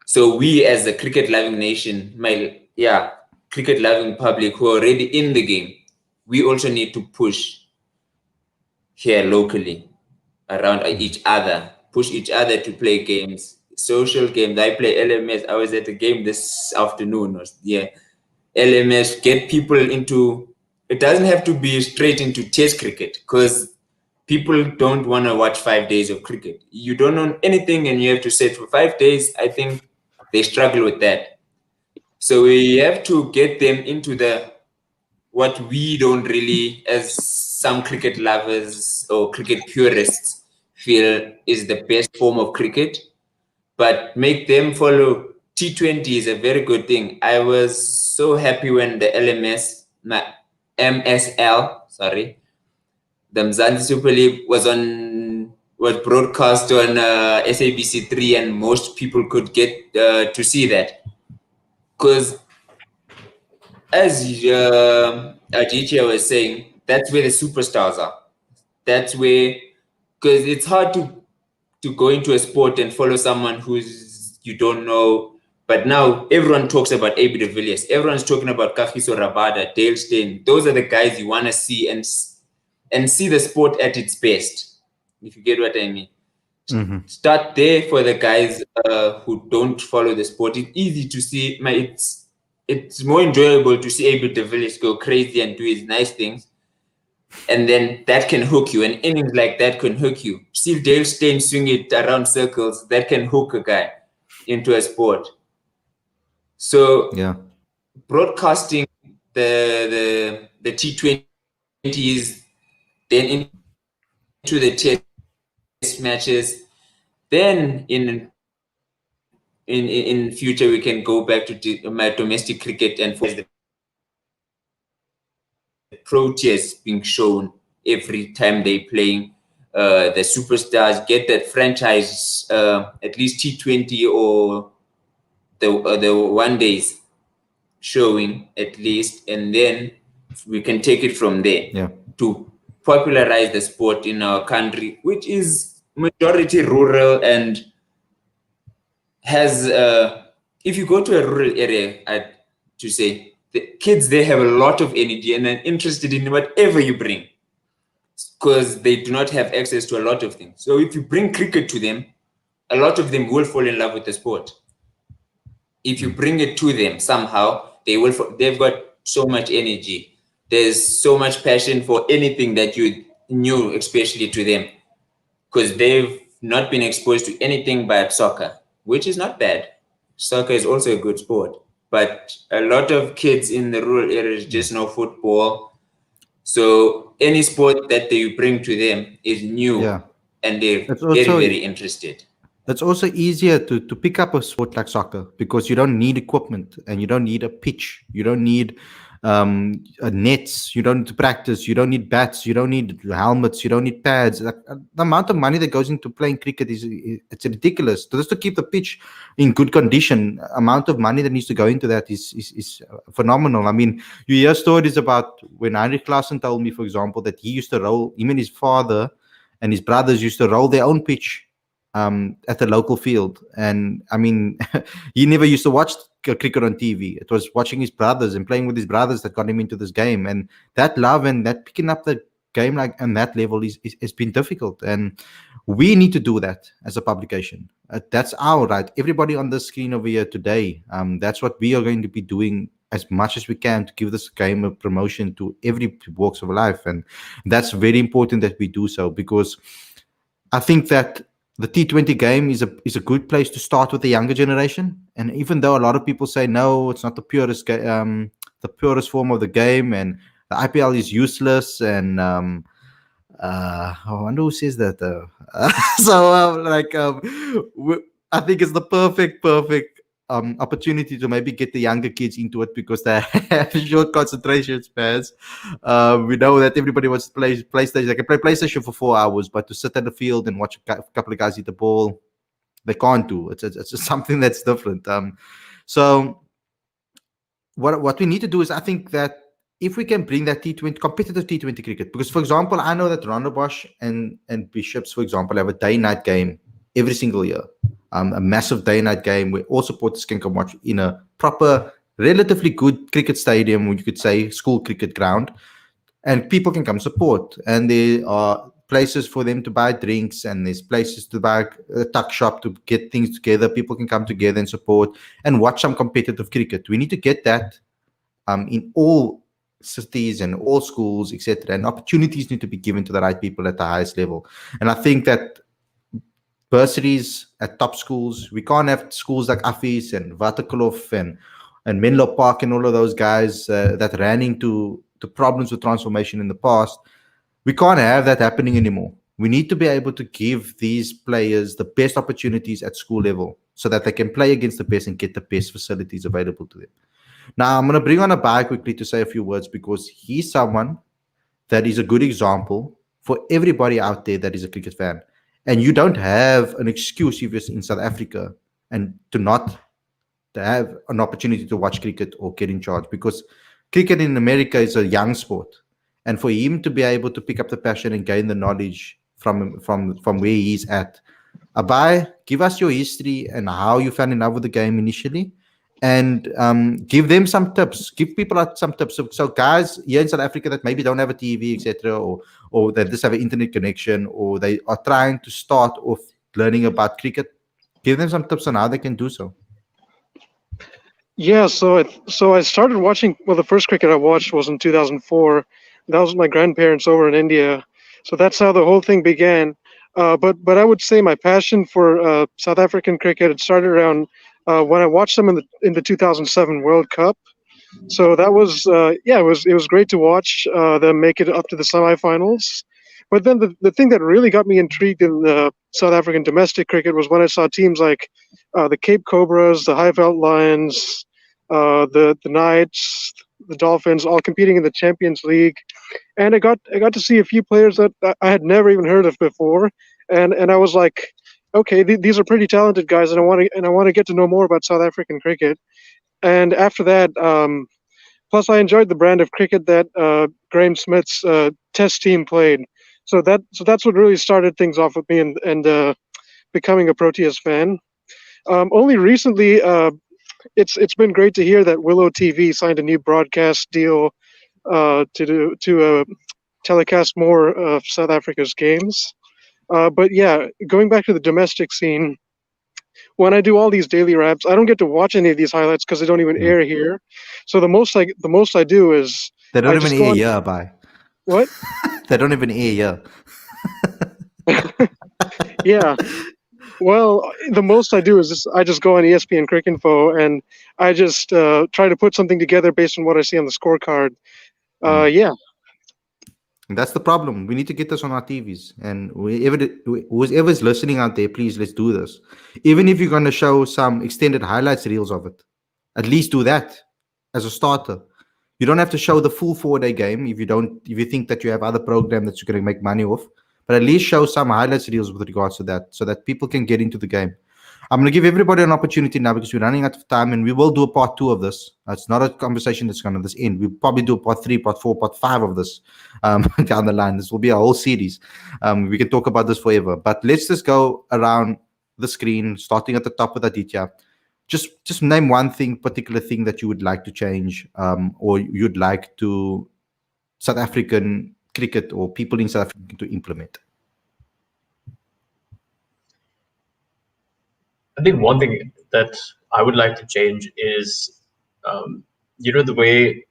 So we as a cricket loving nation, cricket loving public who are already in the game, we also need to push here locally around each other, push each other to play games, social games. I play LMS. I was at a game this afternoon. LMS, get people into, it doesn't have to be straight into test cricket, because people don't want to watch 5 days of cricket. You don't know anything and you have to sit for 5 days. I think they struggle with that. So we have to get them into what we don't really, as some cricket lovers or cricket purists, feel is the best form of cricket, but make them follow. T20 is a very good thing. I was so happy when the MSL, the Mzansi Super League was broadcast on SABC3, and most people could get to see that. Because as Aditya was saying, that's where the superstars are. That's where, because it's hard to go into a sport and follow someone who's you don't know. But now everyone talks about AB de Villiers. Everyone's talking about Kagiso Rabada, Dale Steyn. Those are the guys you want to see and see the sport at its best, if you get what I mean. Mm-hmm. Start there for the guys who don't follow the sport. It's easy to see. It's more enjoyable to see AB de Villiers go crazy and do his nice things. And then that can hook you. An innings like that can hook you. See Dale Steyn swing it around circles, that can hook a guy into a sport. So broadcasting the T20s, then into the test matches, then in future we can go back to my domestic cricket and for the Proteas being shown every time they playing. The superstars get that franchise, at least T20 or the one days showing at least, and then we can take it from there to popularize the sport in our country, which is majority rural and has if you go to a rural area, to say the kids there have a lot of energy and are interested in whatever you bring, because they do not have access to a lot of things. So if you bring cricket to them, a lot of them will fall in love with the sport. If you bring it to them somehow, they've got so much energy. There's so much passion for anything that you knew, especially to them, because they've not been exposed to anything but soccer, which is not bad. Soccer is also a good sport, but a lot of kids in the rural areas just know football, So any sport that you bring to them is new,
Yeah.
and they're
It's
very,
also
very interested.
it's also easier to pick up a sport like soccer because you don't need equipment and you don't need a pitch. You don't need nets. You don't need to practice. You don't need bats. You don't need helmets. You don't need pads. Like, the amount of money that goes into playing cricket is it's ridiculous. Just to keep the pitch in good condition, amount of money that needs to go into that is phenomenal. I mean, you hear stories about when Heinrich Klaassen told me, for example, that he used to roll. Him and his father and his brothers used to roll their own pitch at the local field. And I mean, he never used to watch cricket on TV. It was watching his brothers and playing with his brothers that got him into this game. And that love and that picking up the game like on that level is it's been difficult. And we need to do that as a publication. That's our right. Everybody on the screen over here today, that's what we are going to be doing as much as we can to give this game a promotion to every walks of life. And that's very important that we do so, because I think that the T20 game is a good place to start with the younger generation. And even though a lot of people say no, it's not the purest form of the game, and the IPL is useless, and I wonder who says that though. I think it's the perfect opportunity to maybe get the younger kids into it because they have short concentration spans. We know that everybody wants to play PlayStation. They can play PlayStation for 4 hours, but to sit in the field and watch a couple of guys hit the ball, they can't do. It's just something that's different. So what we need to do is, I think that if we can bring that T20 competitive T20 cricket, because for example, I know that Rondebosch and Bishops, for example, have a day-night game every single year. A massive day-night game where all supporters can come watch in a proper, relatively good cricket stadium, you could say school cricket ground, and people can come support. And there are places for them to buy drinks, and there's places to buy a tuck shop to get things together. People can come together and support and watch some competitive cricket. We need to get that in all cities and all schools, etc. And opportunities need to be given to the right people at the highest level. And I think that bursaries at top schools, we can't have schools like Affis and Waterkloof and Menlo Park and all of those guys that ran into problems with transformation in the past. We can't have that happening anymore. We need to be able to give these players the best opportunities at school level so that they can play against the best and get the best facilities available to them. Now, I'm going to bring on Abai quickly to say a few words, because he's someone that is a good example for everybody out there that is a cricket fan. And you don't have an excuse if you're in South Africa and to have an opportunity to watch cricket or get in charge, because cricket in America is a young sport. And for him to be able to pick up the passion and gain the knowledge from where he's at. Abai, give us your history and how you fell in love with the game initially, and give them some tips. Give people some tips. So guys here in South Africa that maybe don't have a TV, etc., or they just have an internet connection, or they are trying to start off learning about cricket, give them some tips on how they can do so.
Yeah, so I started watching. Well, the first cricket I watched was in 2004. That was my grandparents over in India. So that's how the whole thing began. But I would say my passion for South African cricket, it started around when I watched them in the 2007 World Cup. So that was it was great to watch them make it up to the semifinals. But then the thing that really got me intrigued in South African domestic cricket was when I saw teams like the Cape Cobras, the Highveld Lions, the Knights, the Dolphins, all competing in the Champions League, and I got to see a few players that I had never even heard of before, and I was like, okay, these are pretty talented guys, and I want to get to know more about South African cricket. And after that, plus I enjoyed the brand of cricket that Graham Smith's Test team played. So that's what really started things off with me and becoming a Proteas fan. Only recently, it's been great to hear that Willow TV signed a new broadcast deal to telecast more of South Africa's games. But yeah, going back to the domestic scene, when I do all these daily wraps, I don't get to watch any of these highlights because they don't even air here. So the most I do is
They don't
I
even
just go
air
on-
here, Abai.
What?
They don't even air here.
Yeah. Well, the most I do is I just go on ESPN Cricinfo and I just try to put something together based on what I see on the scorecard. Yeah.
And that's the problem. We need to get this on our TVs. And whoever's listening out there, please, let's do this. Even if you're going to show some extended highlights reels of it, at least do that as a starter. You don't have to show the full 4-day game if you think that you have other program that you're going to make money off. But at least show some highlights reels with regards to that, so that people can get into the game. I'm going to give everybody an opportunity now because we're running out of time, and we will do a part 2 of this. It's not a conversation that's going to this end. We'll probably do a part 3, part 4, part 5 of this down the line. This will be a whole series. We can talk about this forever. But let's just go around the screen, starting at the top with Aditya. Just name one particular thing that you would like to change, or you'd like to South African cricket or people in South Africa to implement.
I think one thing that I would like to change is, the way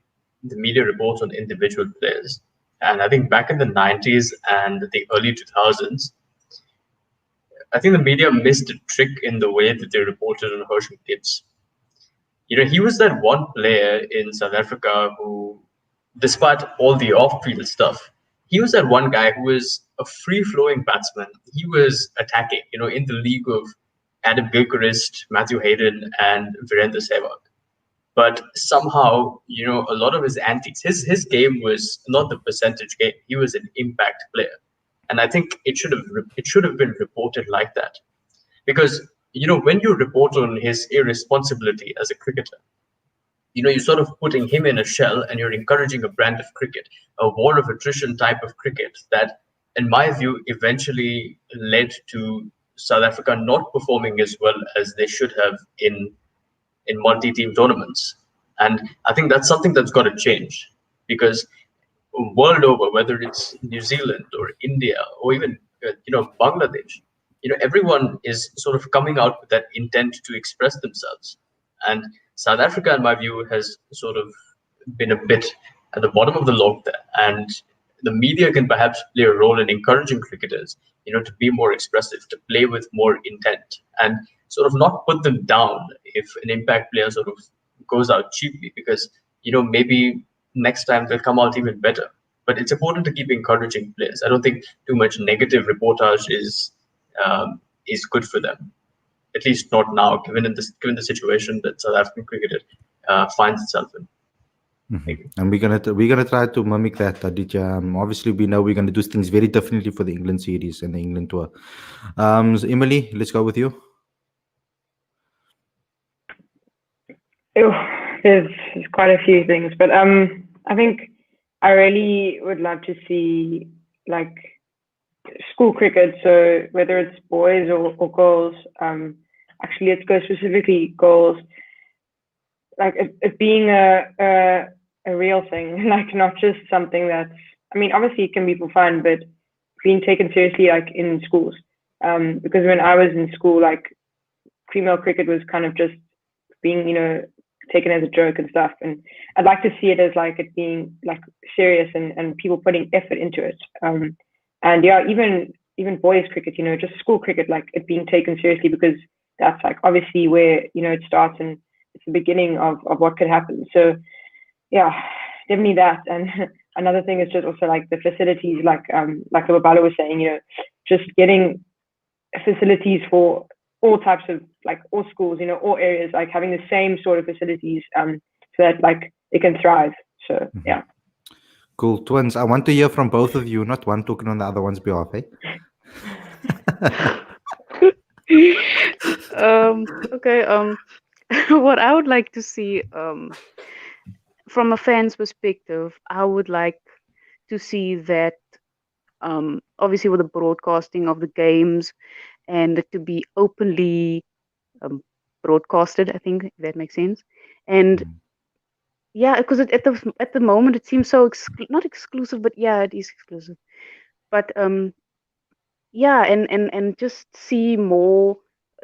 the media reports on individual players. And I think back in the 90s and the early 2000s, I think the media missed a trick in the way that they reported on Herschel Gibbs. He was that one player in South Africa who, despite all the off-field stuff, he was that one guy who was a free-flowing batsman. He was attacking, in the league of Adam Gilchrist, Matthew Hayden, and Virendra Sehwag. But somehow, a lot of his antics, his game was not the percentage game. He was an impact player. And I think it should have been reported like that. Because, when you report on his irresponsibility as a cricketer, you're sort of putting him in a shell and you're encouraging a brand of cricket, a war of attrition type of cricket that, in my view, eventually led to South Africa not performing as well as they should have in multi-team tournaments. And I think that's something that's got to change, because world over, whether it's New Zealand or India or even Bangladesh, everyone is sort of coming out with that intent to express themselves. And South Africa, in my view, has sort of been a bit at the bottom of the log there. And the media can perhaps play a role in encouraging cricketers, to be more expressive, to play with more intent, and sort of not put them down if an impact player sort of goes out cheaply, because, maybe next time they'll come out even better. But it's important to keep encouraging players. I don't think too much negative reportage is good for them. At least not now, given the situation that South African cricket finds itself in.
Mm-hmm. And we're gonna try to mimic that, Aditya. Obviously, we know we're gonna do things very differently for the England series and the England tour. So Emily, let's go with you.
There's quite a few things, but I think I really would love to see like school cricket. So whether it's boys or girls, actually let's go specifically girls. Like it being a real thing, like not just something that's. I mean, obviously it can be for fun, but being taken seriously, like in schools. Because when I was in school, like female cricket was kind of just being, taken as a joke and stuff. And I'd like to see it as like it being like serious and people putting effort into it. And yeah, even boys cricket, just school cricket, like it being taken seriously, because that's like obviously where, it starts and it's the beginning of what could happen. So yeah, definitely that. And another thing is just also like the facilities, like Lubabalo was saying, just getting facilities for all types of, like all schools, all areas, like having the same sort of facilities, so that like it can thrive. So yeah.
Cool. Twins, I want to hear from both of you, not one talking on the other one's behalf, eh?
Okay. What I would like to see, from a fan's perspective, I would like to see that, obviously with the broadcasting of the games, and to be openly broadcasted. I think if that makes sense. And yeah, because at the moment it seems so not exclusive, but yeah, it is exclusive. But yeah, and just see more,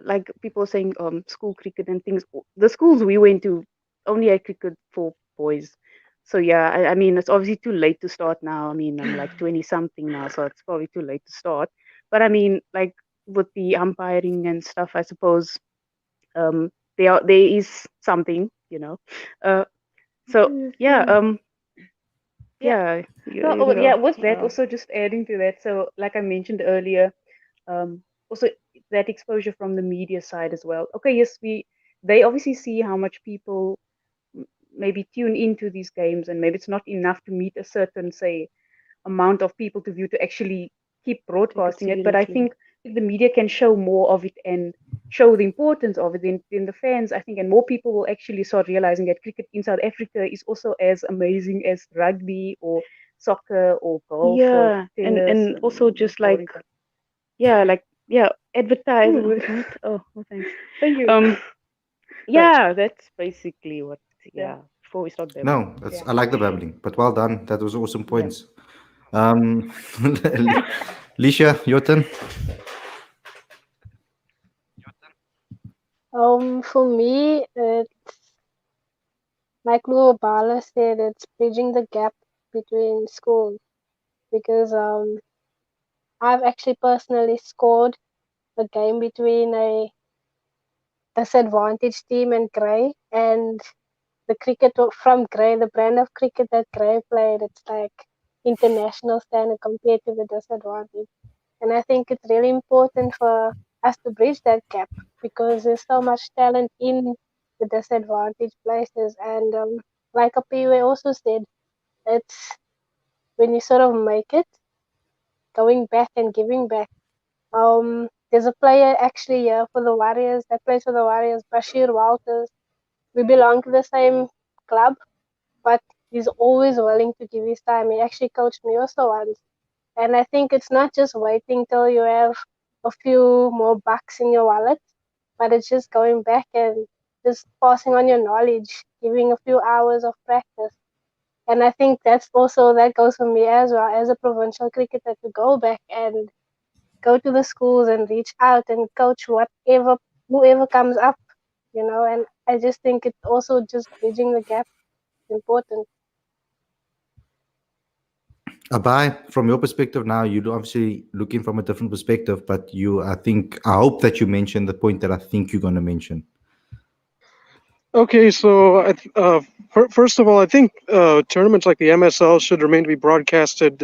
like people saying school cricket and things. The schools we went to only had cricket for boys. So yeah, I mean it's obviously too late to start now. I mean I'm like 20 something now, so it's probably too late to start. But I mean, like with the umpiring and stuff, I suppose there is something, so yeah, Yeah.
you
So, yeah,
know,
with that,
yeah.
also just adding to that, so like I mentioned earlier, also that exposure from the media side as well. Okay, yes, they obviously see how much people maybe tune into these games, and maybe it's not enough to meet a certain, say, amount of people to view to actually keep broadcasting it. But I
seriously.
think if the media can show more of it and show the importance of it, then the fans, I think, and more people will actually start realizing that cricket in South Africa is also as amazing as rugby or soccer or golf or
Yeah,
tennis
and also
and
just like,
badminton.
yeah, like, yeah, advertise
Mm.
what? Oh, thanks.
Thank you.
Um,
Sorry.
yeah, that's basically what.
Yeah.
Yeah, before we start babbling.
No, that's,
Yeah.
I like the babbling, but well done. That was awesome
Yeah.
points. Lisha, your turn.
For me, it's like Bala said, it's bridging the gap between schools because I've actually personally scored a game between a disadvantaged team and Grey, and the from Grey, the brand of cricket that Grey played, it's like international standard compared to the disadvantage. And I think it's really important for us to bridge that gap because there's so much talent in the disadvantaged places. And like Apiwe also said, it's when you sort of make it, going back and giving back. There's a player actually here for the Warriors that plays for the Warriors, Bashir Walters. We belong to the same club, but he's always willing to give his time. He actually coached me also once. And I think it's not just waiting till you have a few more bucks in your wallet, but it's just going back and just passing on your knowledge, giving a few hours of practice. And I think that goes for me as well as a provincial cricketer to go back and go to the schools and reach out and coach whoever comes up, and I just think it's also just bridging the gap is important.
Abai, from your perspective now, you're obviously looking from a different perspective, but I hope that you mentioned the point that I think you're going to mention.
Okay, so first of all, I think tournaments like the MSL should remain to be broadcasted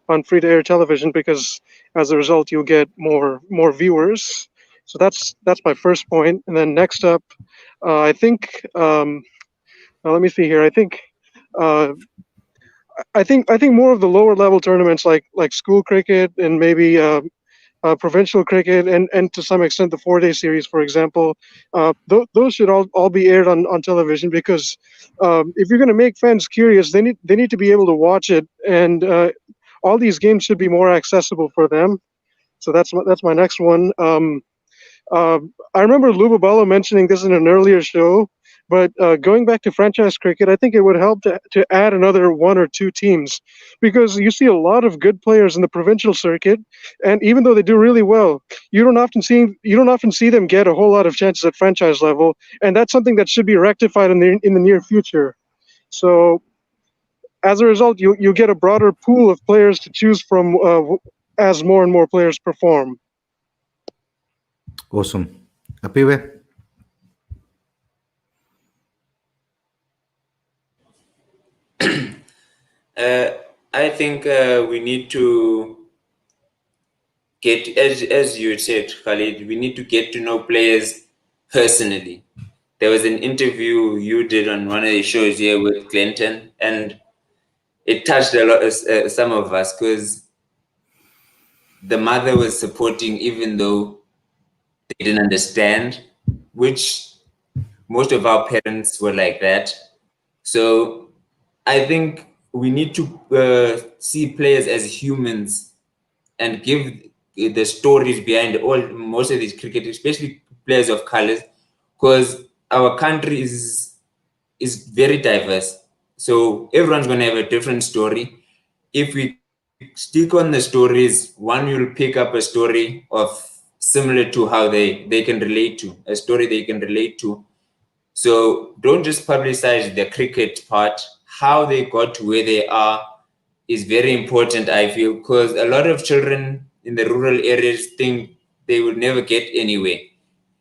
on free-to-air television because, as a result, you'll get more viewers. So that's my first point. And then next up, I think let me see here. Uh, I think more of the lower level tournaments like school cricket and maybe provincial cricket and to some extent the 4-day series, for example, those should all be aired on television because if you're going to make fans curious, they need to be able to watch it, and all these games should be more accessible for them. So that's my next one. I remember Lubabalo mentioning this in an earlier show, but going back to franchise cricket, I think it would help to add another one or two teams because you see a lot of good players in the provincial circuit, and even though they do really well, you don't often see them get a whole lot of chances at franchise level, and that's something that should be rectified in the near future. So as a result, you get a broader pool of players to choose from as more and more players perform.
Awesome. Apiwe?
I think we need to get, as you said, Khalid, we need to get to know players personally. There was an interview you did on one of the shows here with Clinton, and it touched a lot some of us because the mother was supporting even though they didn't understand, which most of our parents were like that. So I think we need to see players as humans and give the stories behind most of these cricket, especially players of colors, because our country is very diverse. So everyone's going to have a different story. If we stick on the stories, one will pick up a story of similar to how they can relate to a story they can relate to. So don't just publicize the cricket part. How they got to where they are is very important, I feel, because a lot of children in the rural areas think they will never get anywhere.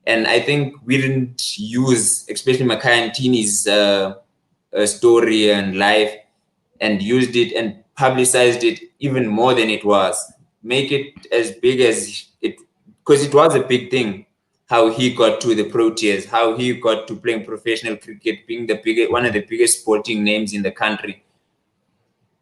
And I think we didn't use, especially Makai and Tini's story and life, and used it and publicized it even more than it was. Make it as big as it, because it was a big thing. How he got to the Proteas, how he got to playing professional cricket, being the biggest, one of the biggest sporting names in the country.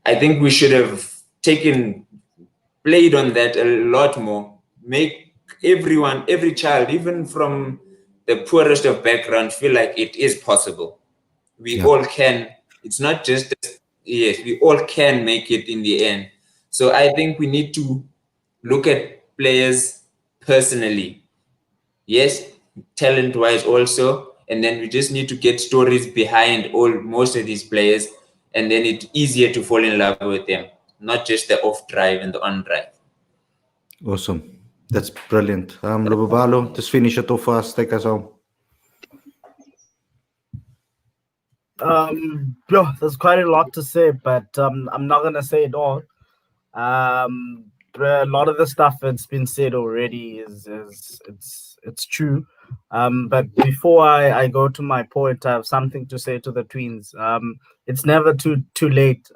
I think we should have played on that a lot more. Make everyone, every child, even from the poorest of background, feel like it is possible. We all can. It's not just, yes, we all can make it in the end. So I think we need to look at players personally. Yes, talent wise also. And then we just need to get stories behind most of these players. And then it's easier to fall in love with them, not just the off drive and the on drive.
Awesome. That's brilliant. Lubabalo, just finish it off fast. Take us home.
There's quite a lot to say, but I'm not gonna say it all. A lot of the stuff that's been said already is it's true. But before I go to my point, I have something to say to the tweens. It's never too late.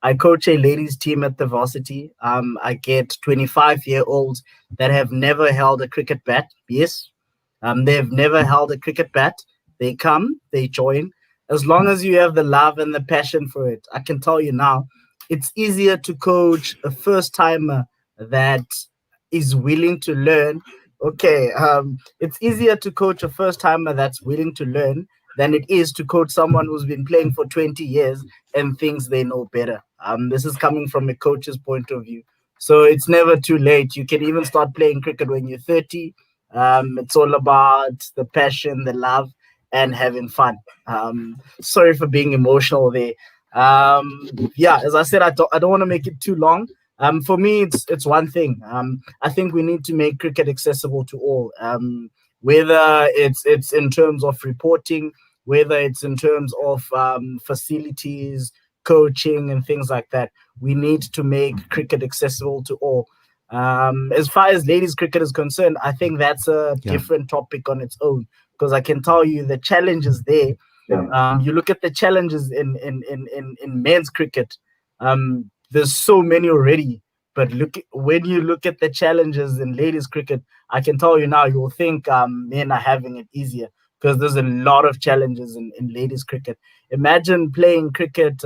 I coach a ladies team at the varsity. I get 25-year-olds that have never held a cricket bat. Yes, they've never held a cricket bat. They come, they join. As long as you have the love and the passion for it, I can tell you now, it's easier to coach a first timer that is willing to learn. Okay, it's easier to coach a first timer that's willing to learn than it is to coach someone who's been playing for 20 years and thinks they know better. This is coming from a coach's point of view. So it's never too late. You can even start playing cricket when you're 30. It's all about the passion, the love, and having fun. Sorry for being emotional there. As I said, I don't want to make it too long. For me, it's one thing. I think we need to make cricket accessible to all. Whether it's in terms of reporting, whether it's in terms of facilities, coaching, and things like that. We need to make cricket accessible to all. As far as ladies cricket is concerned, I think that's a different topic on its own, because I can tell you the challenges there. You look at the challenges in men's cricket. There's so many already, but when you look at the challenges in ladies cricket, I can tell you now, you'll think men are having it easier, because there's a lot of challenges in ladies cricket. Imagine playing cricket.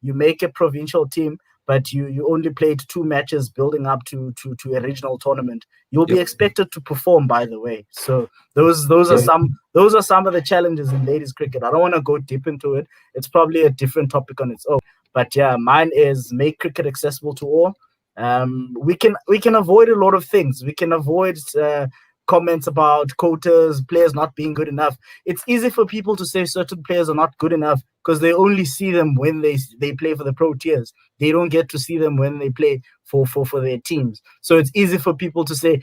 You make a provincial team, but you only played 2 matches building up to a regional tournament. You'll be expected to perform, by the way. So those are some of the challenges in ladies cricket. I don't want to go deep into it. It's probably a different topic on its own. But yeah, mine is make cricket accessible to all. We can avoid a lot of things. We can avoid comments about quotas, players not being good enough. It's easy for people to say certain players are not good enough because they only see them when they play for the Proteas. They don't get to see them when they play for their teams. So it's easy for people to say,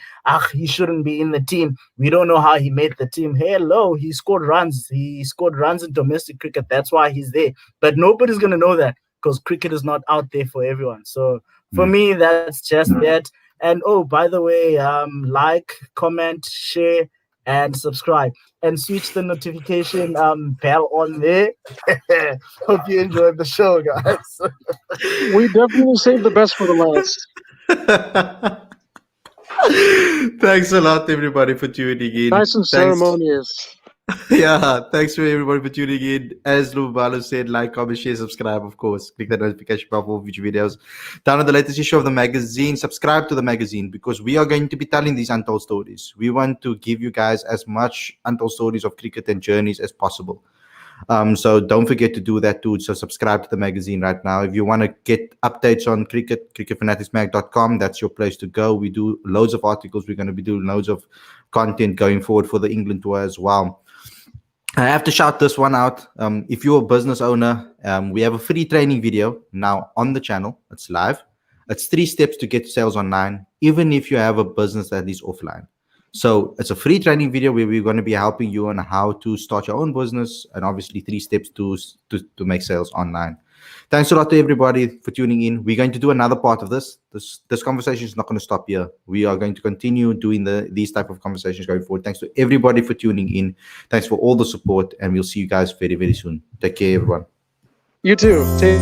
he shouldn't be in the team. We don't know how he made the team. Hello, he scored runs. He scored runs in domestic cricket. That's why he's there. But nobody's going to know that because cricket is not out there for everyone. So for me, that's just that. And by the way, like, comment, share, and subscribe, and switch the notification bell on there. Hope you enjoyed the show, guys.
We definitely saved the best for the last.
Thanks a lot, everybody, for tuning in.
Nice and ceremonious.
Yeah, thanks for everybody for tuning in. As Lubalo said, like, comment, share, subscribe, of course. Click the notification bell for future videos. Download the latest issue of the magazine. Subscribe to the magazine, because we are going to be telling these untold stories. We want to give you guys as much untold stories of cricket and journeys as possible. So don't forget to do that too. So subscribe to the magazine right now. If you want to get updates on cricket, cricketfanaticsmag.com, that's your place to go. We do loads of articles. We're going to be doing loads of content going forward for the England tour as well. I have to shout this one out. If you're a business owner, we have a free training video now on the channel. It's live. It's 3 steps to get sales online, even if you have a business that is offline. So it's a free training video where we're going to be helping you on how to start your own business, and obviously 3 steps to make sales online. Thanks a lot to everybody for tuning in. We're going to do another part of this. This conversation is not going to stop here. We are going to continue doing these type of conversations going forward. Thanks to everybody for tuning in. Thanks for all the support, and we'll see you guys very, very soon. Take care, everyone.
You too. Take